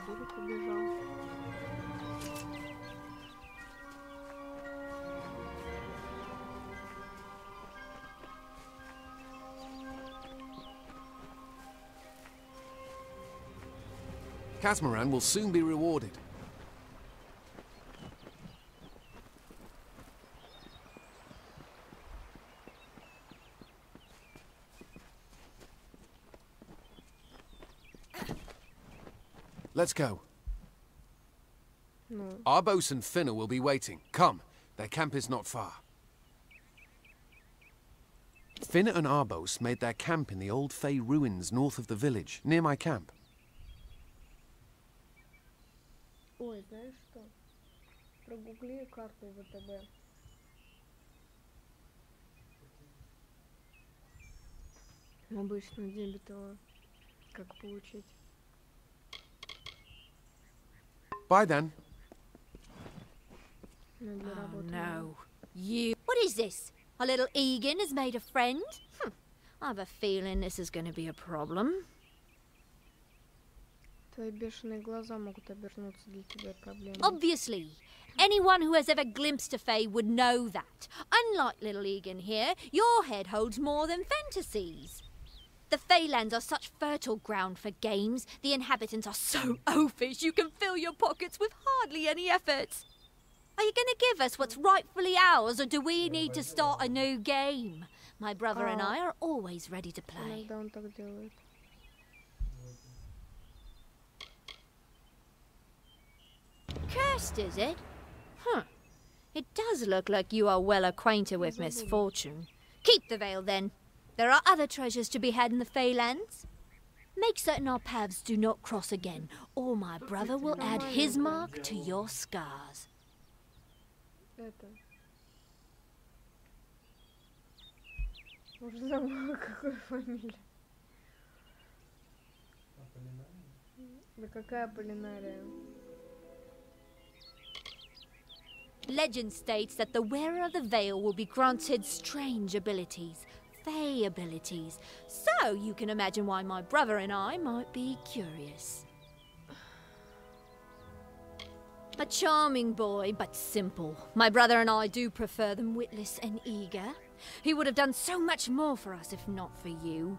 Будут убежал. Casmaran will soon be rewarded. Let's go. Ну, Arbos and Finna will be waiting. Come, their camp is not far. Finna and Arbos made their camp in the old Fey ruins north of the village, near my camp. ой, знаешь что? Прогугли карту ВТБ. Обычную дебетовую. Как получить? Bye then. Ну, для Oh, работы. no. You. What is this? Our little Egan has made a friend? I have a feeling this is going to be a problem. Твои бешеные глаза могут обернуться для тебя проблемой. Obviously. Anyone who has ever glimpsed a fae would know that. Unlike little Egan here, your head holds more than fantasies. The Feylands are such fertile ground for games. The inhabitants are so oafish you can fill your pockets with hardly any effort. Are you going to give us what's rightfully ours, or do we need to start a new game? My brother and I are always ready to play. Иногда он так делает. Cursed, is it? Huh. It does look like you are well acquainted with misfortune. Keep the veil, then. There are other treasures to be had in the Feylands. Make certain our paths do not cross again, or my brother will add his mark to your scars. Это. Уже забыла, какая фамилия. Да какая Полинария? Legend states that the wearer of the veil will be granted strange abilities, fey abilities. So you can imagine why my brother and I might be curious. A charming boy, but simple. My brother and I do prefer them witless and eager. He would have done so much more for us if not for you.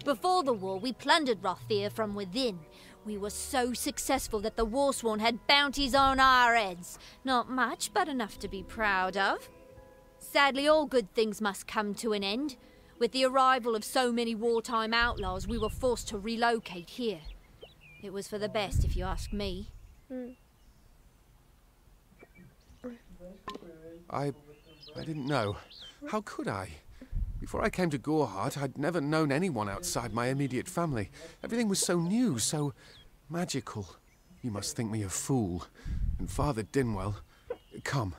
Before the war, we plundered Rothir from within. We were so successful that the Warsworn had bounties on our heads. Not much, but enough to be proud of. Sadly, all good things must come to an end. With the arrival of so many wartime outlaws, we were forced to relocate here. It was for the best, if you ask me. I didn't know. How could I? Before I came to Gorhart, I'd never known anyone outside my immediate family. Everything was so new, so magical. You must think me a fool. And Father Dinwell... Come,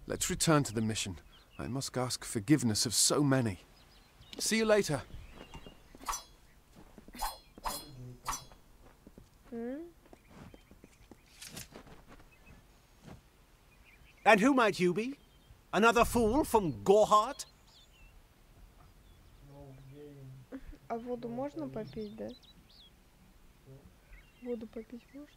let's return to the mission. I must ask forgiveness of so many. See you later. And who might you be? Another fool from Gorhart? А воду можно попить, да? Воду попить можно?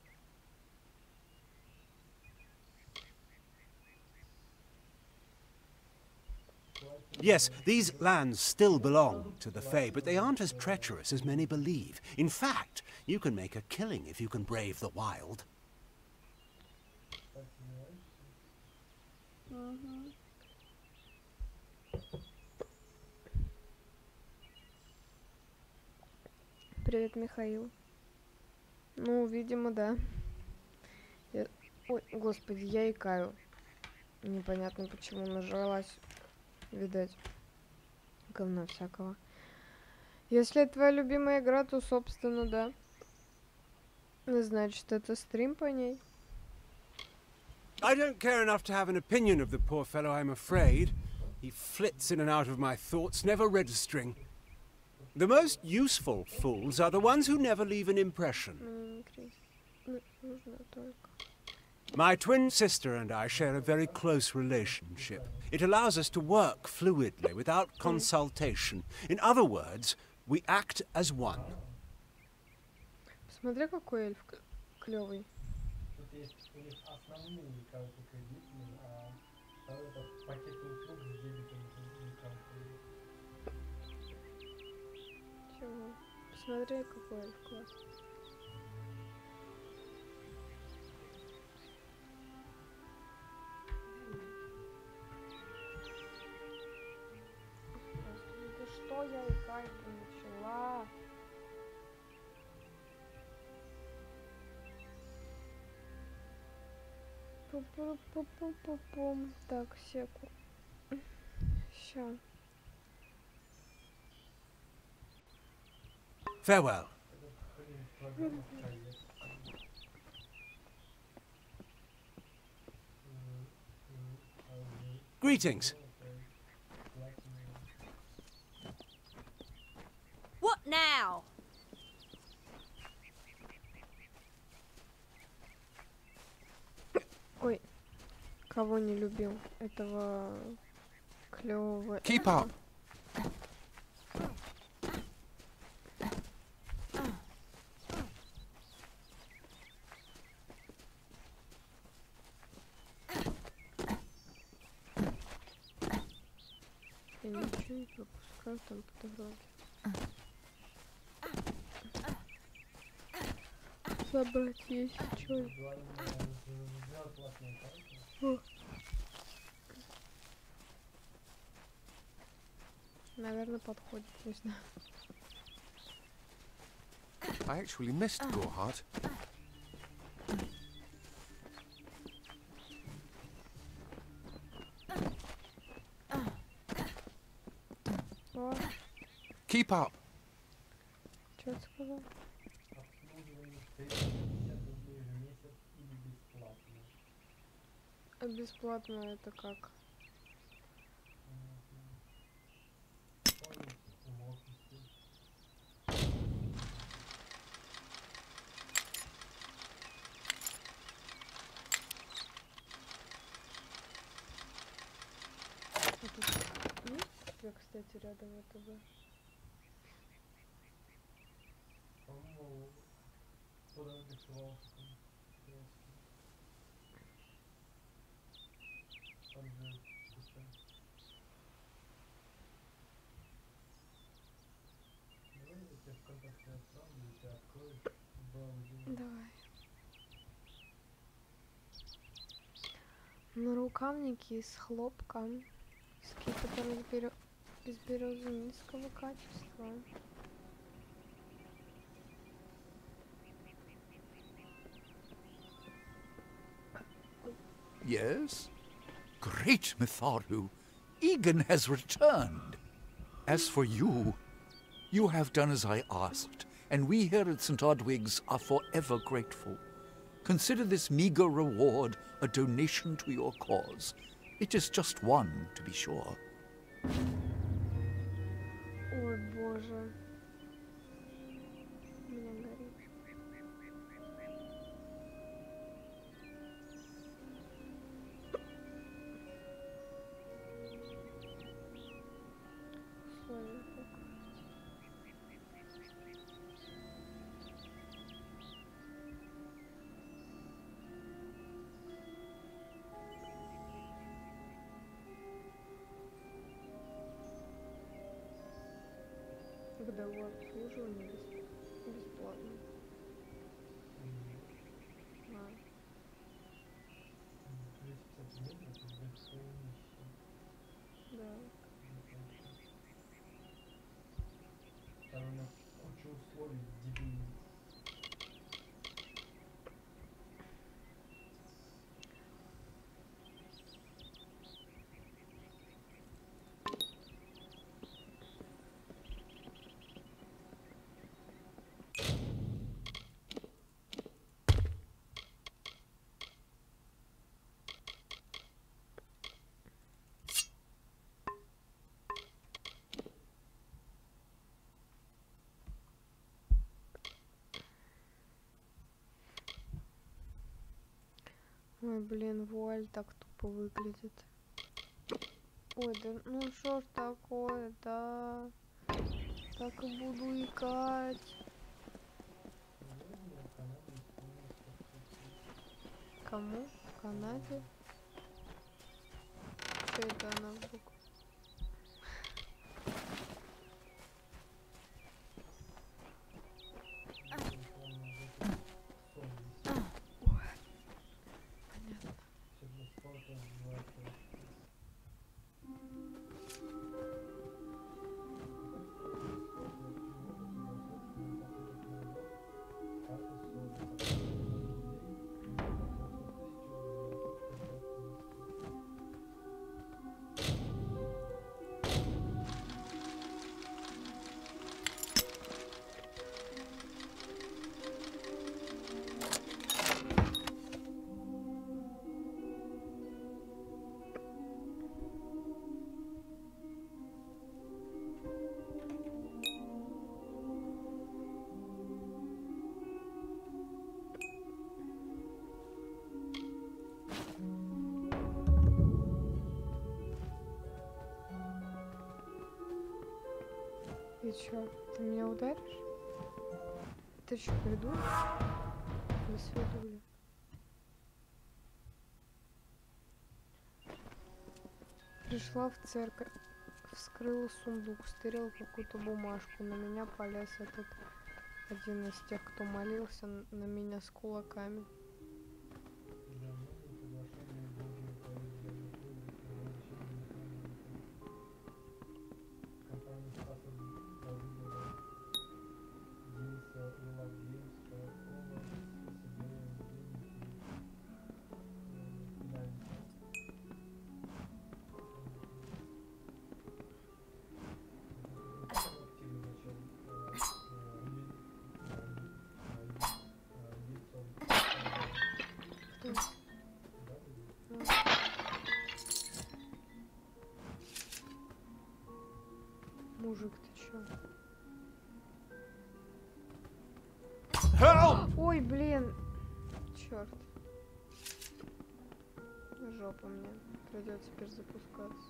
Yes, these lands still belong to the Fae, but they aren't as treacherous as many believe. In fact, you can make a killing if you can brave the wild. Привет, Михаил. Ну, видимо, да. Ой, господи, я икаю. Непонятно почему, нажралась. Видать, говна всякого. Если это твоя любимая игра, то, собственно, да. Значит, это стрим по ней. I don't care enough to have an opinion of the poor fellow, I'm afraid. He flits in and out of my thoughts, never registering. The most useful fools are the ones who never leave an impression. My twin sister and I share a very close relationship. It allows us to work fluidly without consultation. In other words, we act as one. Смотри, какой эльф клёвый. Чего? Посмотри, какой эльф классный. Да что я икать-то начала? Пу-пу-пу-пу-пум. Так, секу. Ща. Farewell. Greetings. What now? Ой, кого не любил? Этого клевого. Keep up. Я ничего не пропускаю там по дороге. Забрать есть что? Наверное, подходит, не знаю. I actually missed Gorhart. О, Keep up. что ты сказал? А бесплатно это как? А тут есть у тебя, кстати, рядом ВТБ? Давай. Нарукавники из хлопка. Скипетр из березы низкого качества. Yes? Great Mitharu, Egan has returned. As for you, you have done as I asked, and we here at St. Odwig's are forever grateful. Consider this meager reward a donation to your cause. It is just one, to be sure. Ой, боже. У меня горит. Условия пока. Годовое обслуживание бесплатно. Да. Там у нас куча условий дебильных. Ой, блин, вуаль так тупо выглядит. Ой, да ну что ж такое, да? Так и буду икать. Кому? В Канаде? Что это она вдруг? И чё, ты меня ударишь? Ты чё, придурок? До свидули. Пришла в церковь, вскрыла сундук, стырила какую-то бумажку. На меня полез этот один из тех, кто молился на меня с кулаками. Мужик, ты чё? Help! Ой, блин! Черт. Жопа мне. Придется перезапускаться.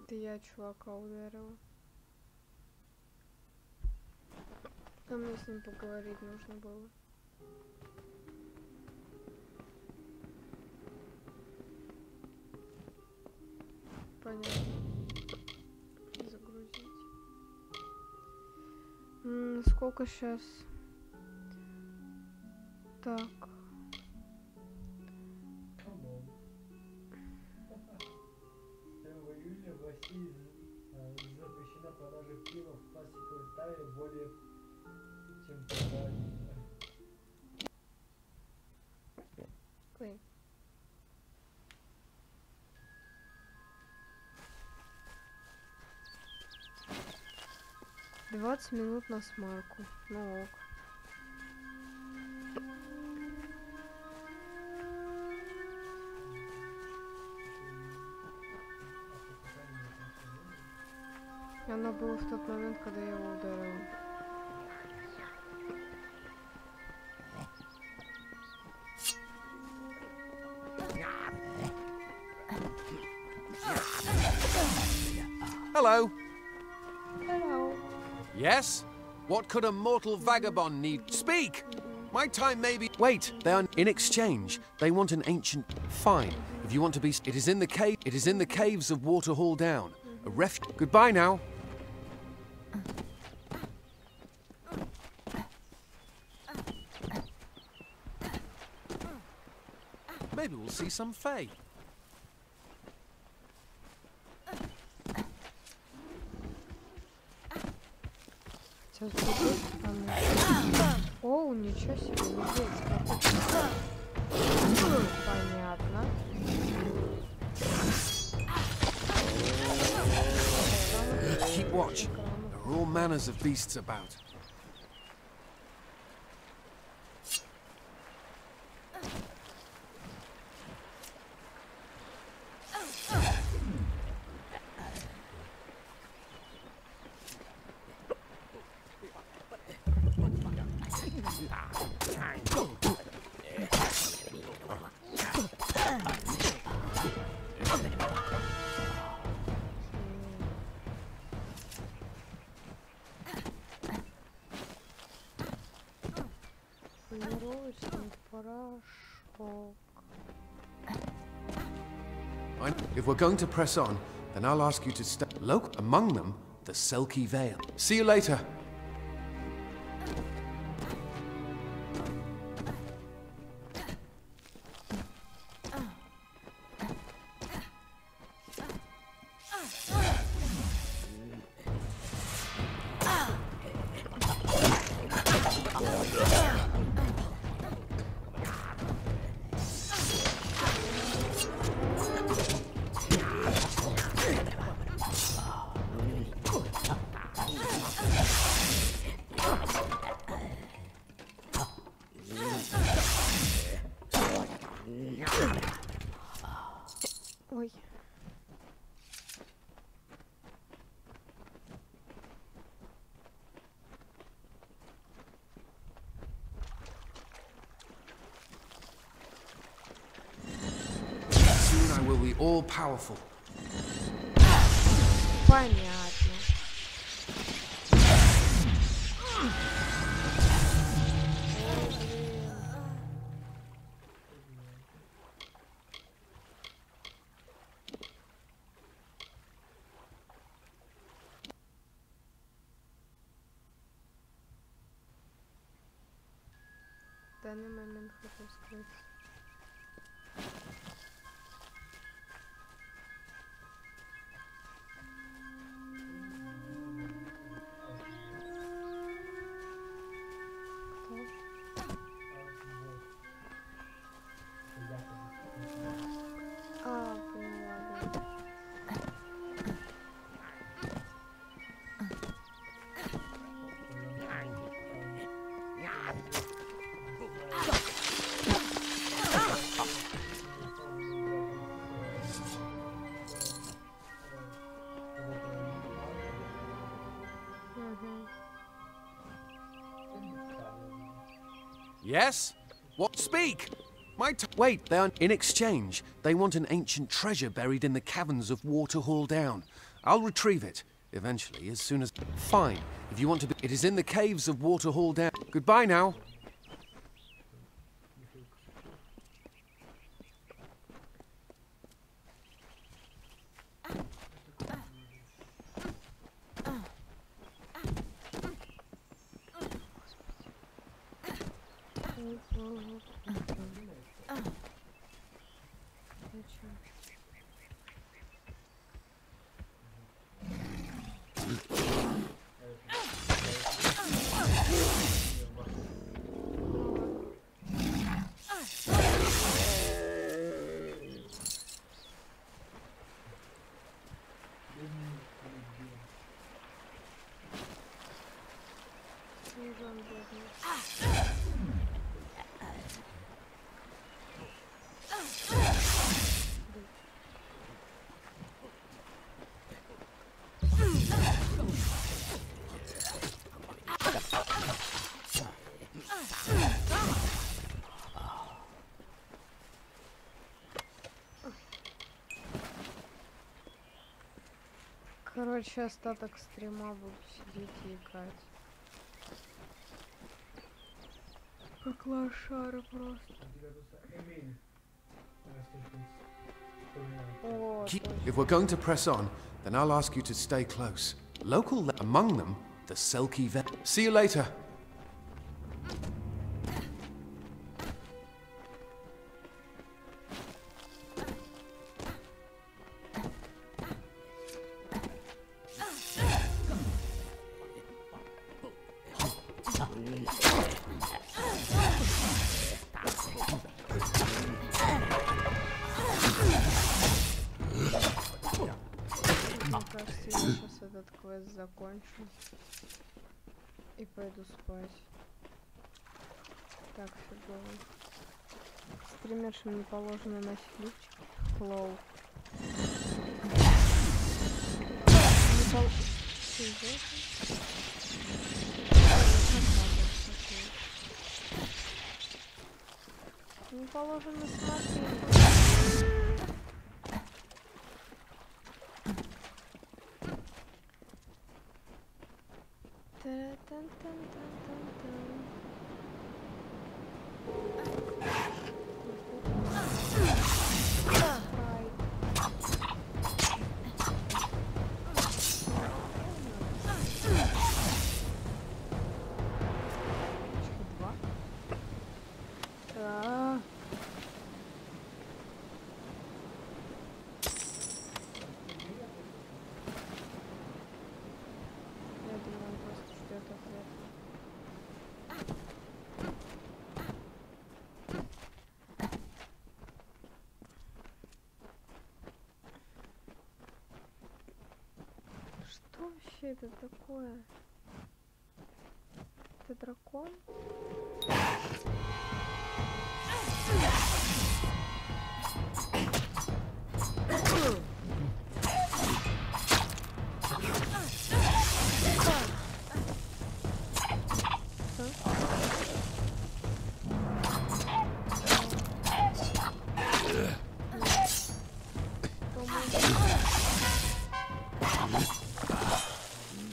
Это я чувака ударила. А мне с ним поговорить нужно было. Понятно. Загрузить. Сколько сейчас? Так. 1 июля в России запрещена продажа пива в пластиковой таре более чем полтора литра. Ой. «20 минут на смарку». Ну ок. Она была в тот момент, когда я его ударила. Hello. Hello. Yes? What could a mortal vagabond need? Speak! My time may be... Wait, they are... In exchange, they want an ancient... Fine. If you want to be... It is in the cave... It is in the caves of Waterhall Down. A ref... Goodbye now. Maybe we'll see some Fae. Сейчас будет. О, ничего себе, медведь какой-то. Понятно. Keep watch. There are all manners of beasts about. If we're going to press on, then I'll ask you to stay local. Among them, the Selkie Vale. See you later. Ой. Soon I will be all powerful. Понятно. В данный момент хочу скрыть. Yes? What? Speak! Wait, they are in exchange. They want an ancient treasure buried in the caverns of Waterhall Down. I'll retrieve it, eventually, as soon as... Fine. If you want to be... It is in the caves of Waterhall Down. Goodbye now. Короче, остаток стрима буду сидеть и играть. Как лошара просто. О, If we're going to press on, then I'll ask you to stay close. Local, among them, the Selkie vet. See you later. Этот квест закончу и пойду спать. Так, фигово. Стримершам не положено носить лифчик. Лоу. Не положено смотреть. Что вообще это такое? Это дракон?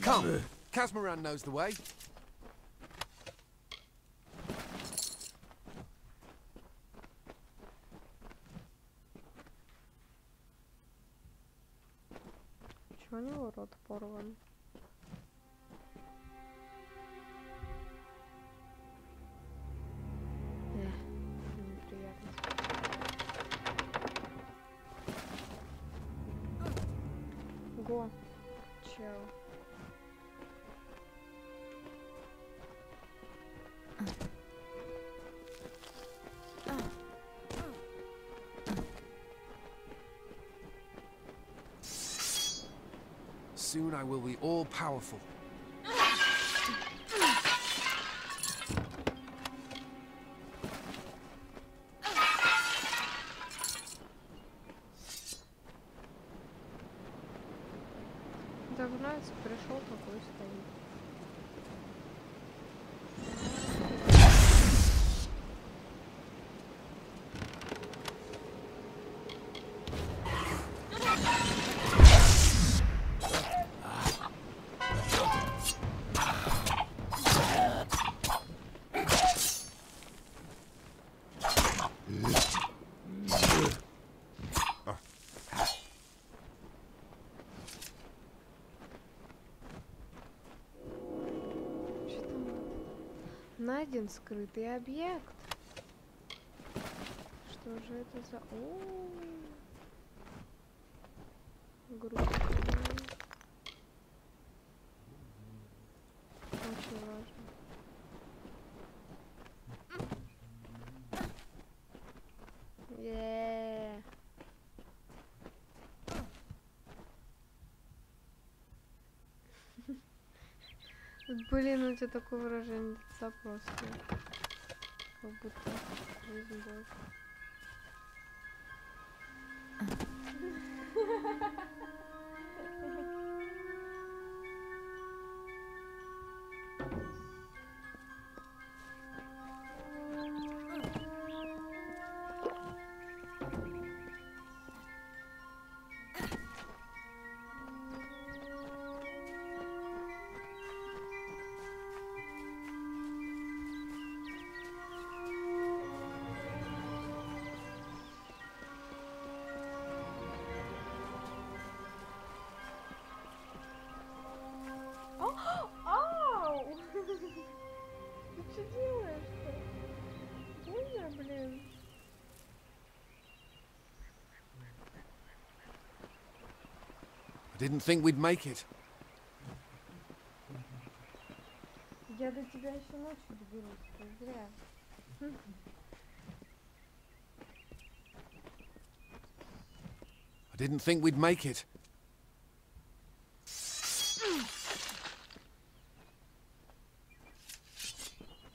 Come, Casmaran knows the way. Чё у него рот порван? Неприятно. Го, чел. Soon I will be all powerful. Догнаться, пришел, такой стоит. Найден скрытый объект. Что же это за... Грустно. Очень важно. Блин, у тебя такое выражение лица просто. Как будто жизнь будет. Ты что делаешь-то? Больно, блин. I didn't think we'd make it. Я до тебя еще ночью доберусь, ты зря. I didn't think we'd make it.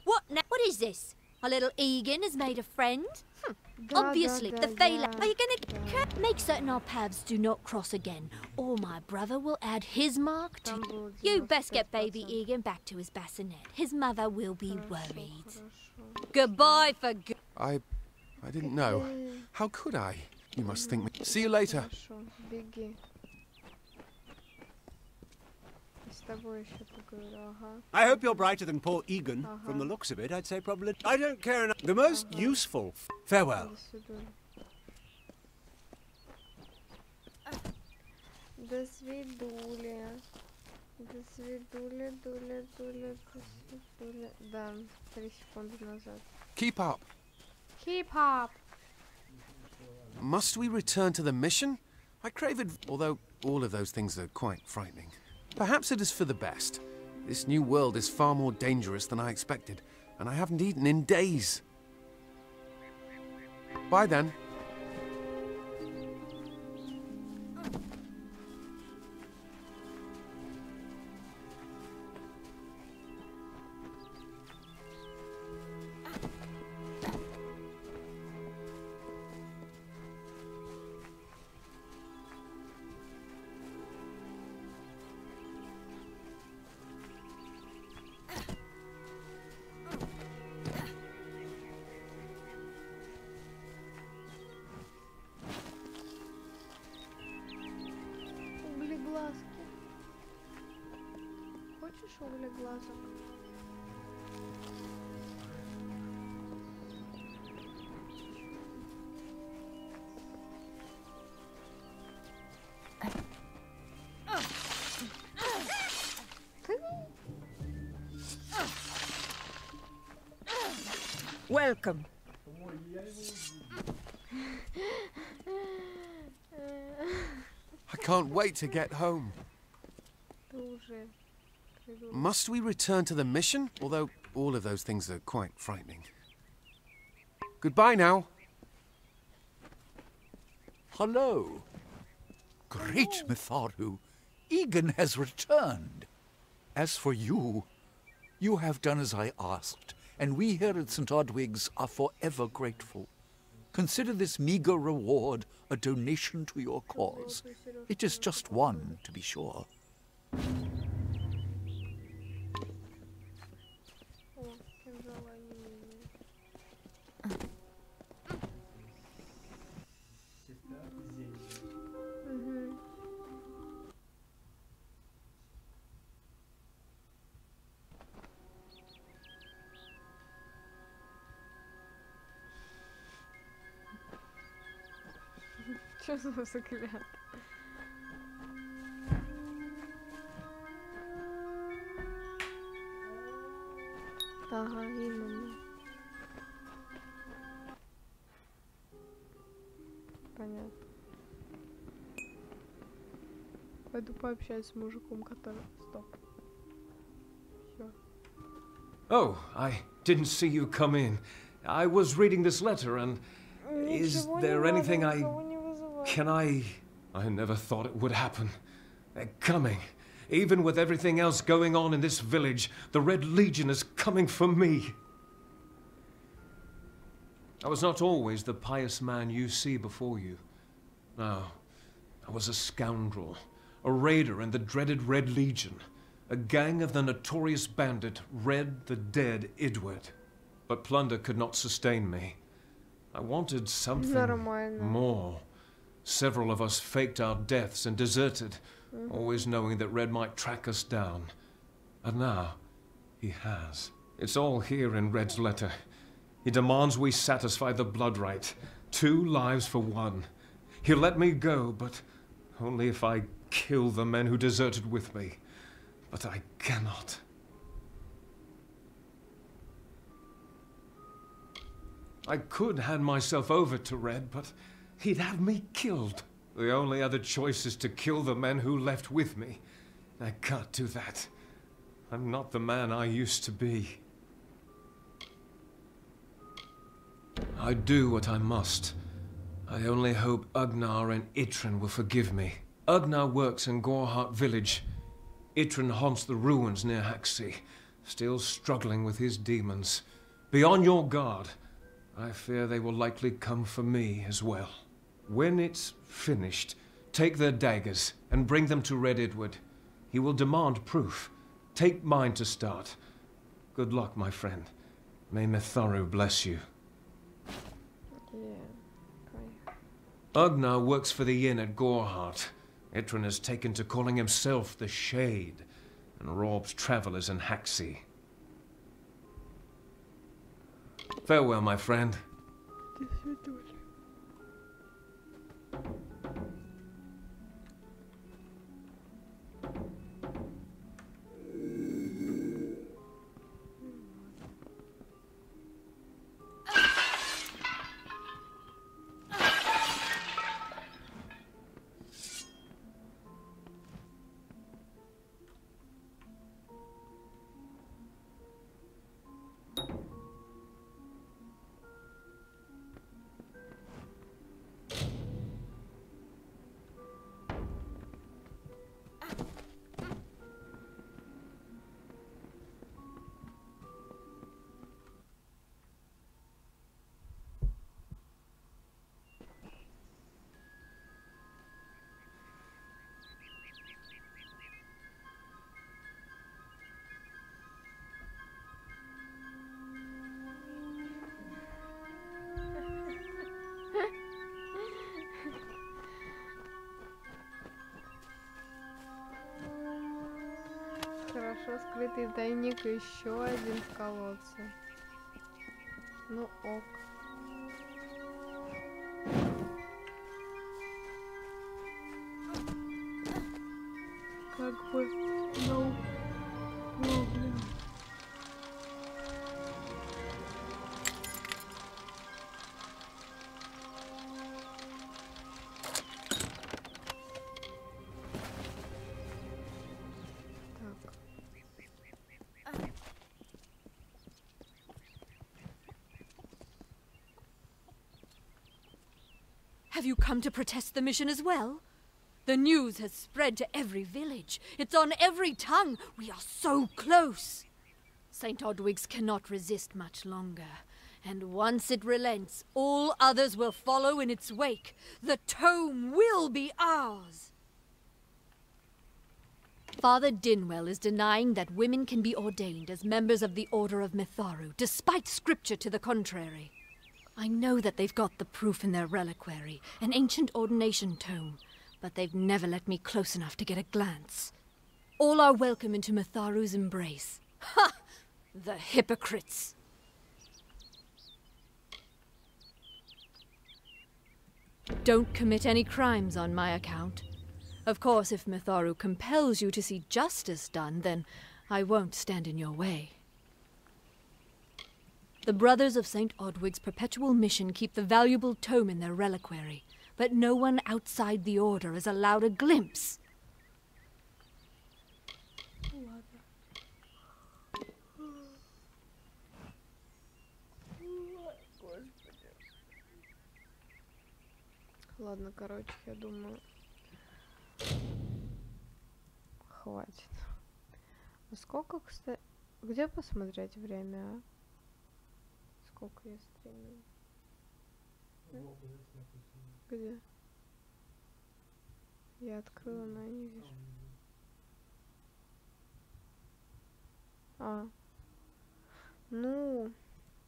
What now? What is this? Our little Egan has made a friend? Да, Obviously, да, the да, Feyla. да. Are you gonna make certain our paths do not cross again, or my brother will add his mark to Там you? было You best get baby 95%. Egan back to his bassinet. His mother will be Хорошо, worried. хорошо. Goodbye for good. I didn't know. How could I? You must think me. See you later. Хорошо, беги. С тобой еще поговорю, ага. I hope you're brighter than poor Egan. From the looks of it, I'd say probably. I don't care enough. The most useful. Farewell. До свидания. До свидули. До свидули, дуля, дуля, до свидули. Да, 3 секунды назад. Keep up. Keep up. Must we return to the mission? I crave it, although all of those things are quite frightening. Perhaps it is for the best. This new world is far more dangerous than I expected, and I haven't eaten in days. Bye then. Углеглазки. Хочешь углеглазок? Welcome. I can't wait to get home. Must we return to the mission? Although all of those things are quite frightening. Goodbye now. Hello. Great Mitharu. Egan has returned. As for you, you have done as I asked, and we here at St. Odwig's are forever grateful. Consider this meager reward a donation to your cause. It is just one, to be sure. Что за взгляд? Ага, именно. Понятно. Пойду пообщаюсь с мужиком, который... Стоп. Всё. Oh, I didn't see you come in. I was reading this letter and... Is there anything I... Can I never thought it would happen. They're coming. Even with everything else going on in this village, the Red Legion is coming for me. I was not always the pious man you see before you. No, I was a scoundrel, a raider in the dreaded Red Legion, a gang of the notorious bandit Red the Dead Edward. But plunder could not sustain me. I wanted something more. Several of us faked our deaths and deserted, always knowing that Red might track us down. And now, he has. It's all here in Red's letter. He demands we satisfy the blood right. 2 lives for 1. He'll let me go, but only if I kill the men who deserted with me. But I cannot. I could hand myself over to Red, but he'd have me killed. The only other choice is to kill the men who left with me. I can't do that. I'm not the man I used to be. I do what I must. I only hope Ugnar and Itrin will forgive me. Ugnar works in Gorhart village. Itrin haunts the ruins near Haxi, still struggling with his demons. Be on your guard. I fear they will likely come for me as well. When it's finished, take their daggers and bring them to Red Edward. He will demand proof. Take mine to start. Good luck, my friend. May Mitharu bless you. Ugnar works for the inn at Gorhart. Itrin has taken to calling himself the Shade and robs travelers in Haxi. Farewell, my friend. Хорошо, скрытый тайник и еще один в колодце. Ну ок. Как бы, no problem. Have you come to protest the mission as well? The news has spread to every village. It's on every tongue. We are so close. St. Odwig's cannot resist much longer. And once it relents, all others will follow in its wake. The tome will be ours. Father Dinwell is denying that women can be ordained as members of the Order of Mitharu, despite scripture to the contrary. I know that they've got the proof in their reliquary, an ancient ordination tome, but they've never let me close enough to get a glance. All are welcome into Mitharu's embrace. Ha! The hypocrites! Don't commit any crimes on my account. Of course, if Mitharu compels you to see justice done, then I won't stand in your way. The Brothers of St. Odwig's perpetual mission keep the valuable tome in their reliquary, but no one outside the Order is allowed a glimpse. Ладно, короче, я думаю, хватит. А сколько, кстати... Где посмотреть время, а? Сколько я стримлю? Где? Я открыла, но я не вижу. А. Ну,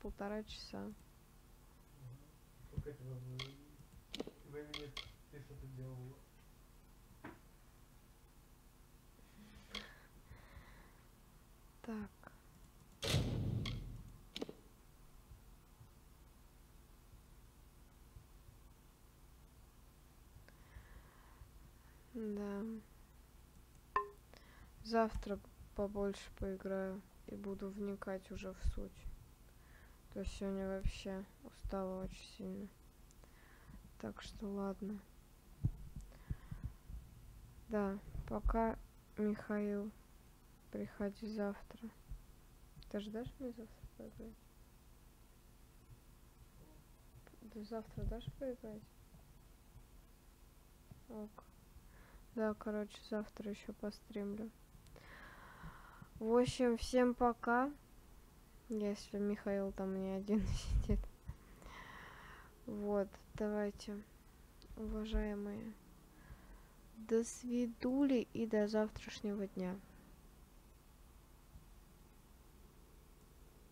1,5 часа. Времени ты что-то делала? Так. Да. Завтра побольше поиграю и буду вникать уже в суть. То есть сегодня вообще устала очень сильно. Так что ладно. Да, пока, Михаил. Приходи завтра. Ты же дашь мне завтра поиграть? Ты завтра дашь поиграть? Ок. Да, короче, завтра еще постримлю. В общем, всем пока. Если Михаил там не один сидит. Вот, давайте, уважаемые. До свидули и до завтрашнего дня.